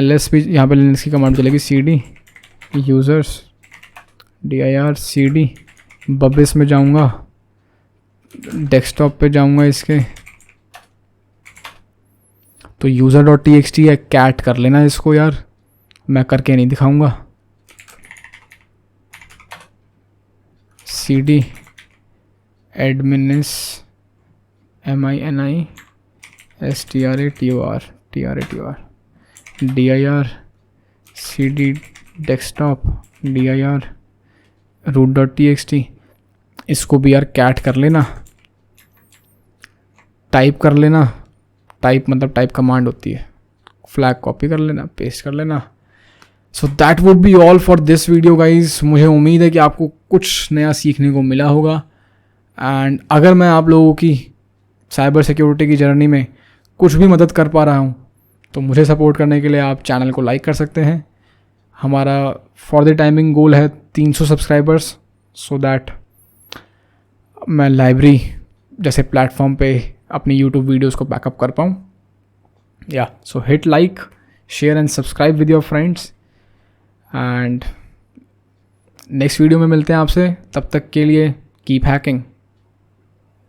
ls भी यहाँ पे लिनक्स की कमांड चलेगी, cd users dir cd बबिस में जाऊँगा, डेस्कटॉप पे जाऊँगा इसके, तो user.txt है, कैट कर लेना इसको यार, मैं करके नहीं दिखाऊँगा। cd adminis MINISTRATOR dir cd desktop dir root.txt, इसको भी यार कैट कर लेना, टाइप कर लेना। टाइप मतलब टाइप कमांड होती है, फ्लैग कॉपी कर लेना, पेस्ट कर लेना। So that would be all for this video guys. मुझे उम्मीद है कि आपको कुछ नया सीखने को मिला होगा। एंड अगर मैं आप लोगों की साइबर सिक्योरिटी की जर्नी में कुछ भी मदद कर पा रहा हूँ, तो मुझे सपोर्ट करने के लिए आप चैनल को लाइक कर सकते हैं। हमारा फॉर द टाइमिंग गोल है 300 सब्सक्राइबर्स, सो दैट मैं लाइब्रेरी जैसे प्लेटफॉर्म पे अपनी यूट्यूब वीडियोस को बैकअप कर पाऊँ। या सो hit like, share and subscribe with your friends. And next video में मिलते हैं आपसे, तब तक के लिए कीप हैकिंग।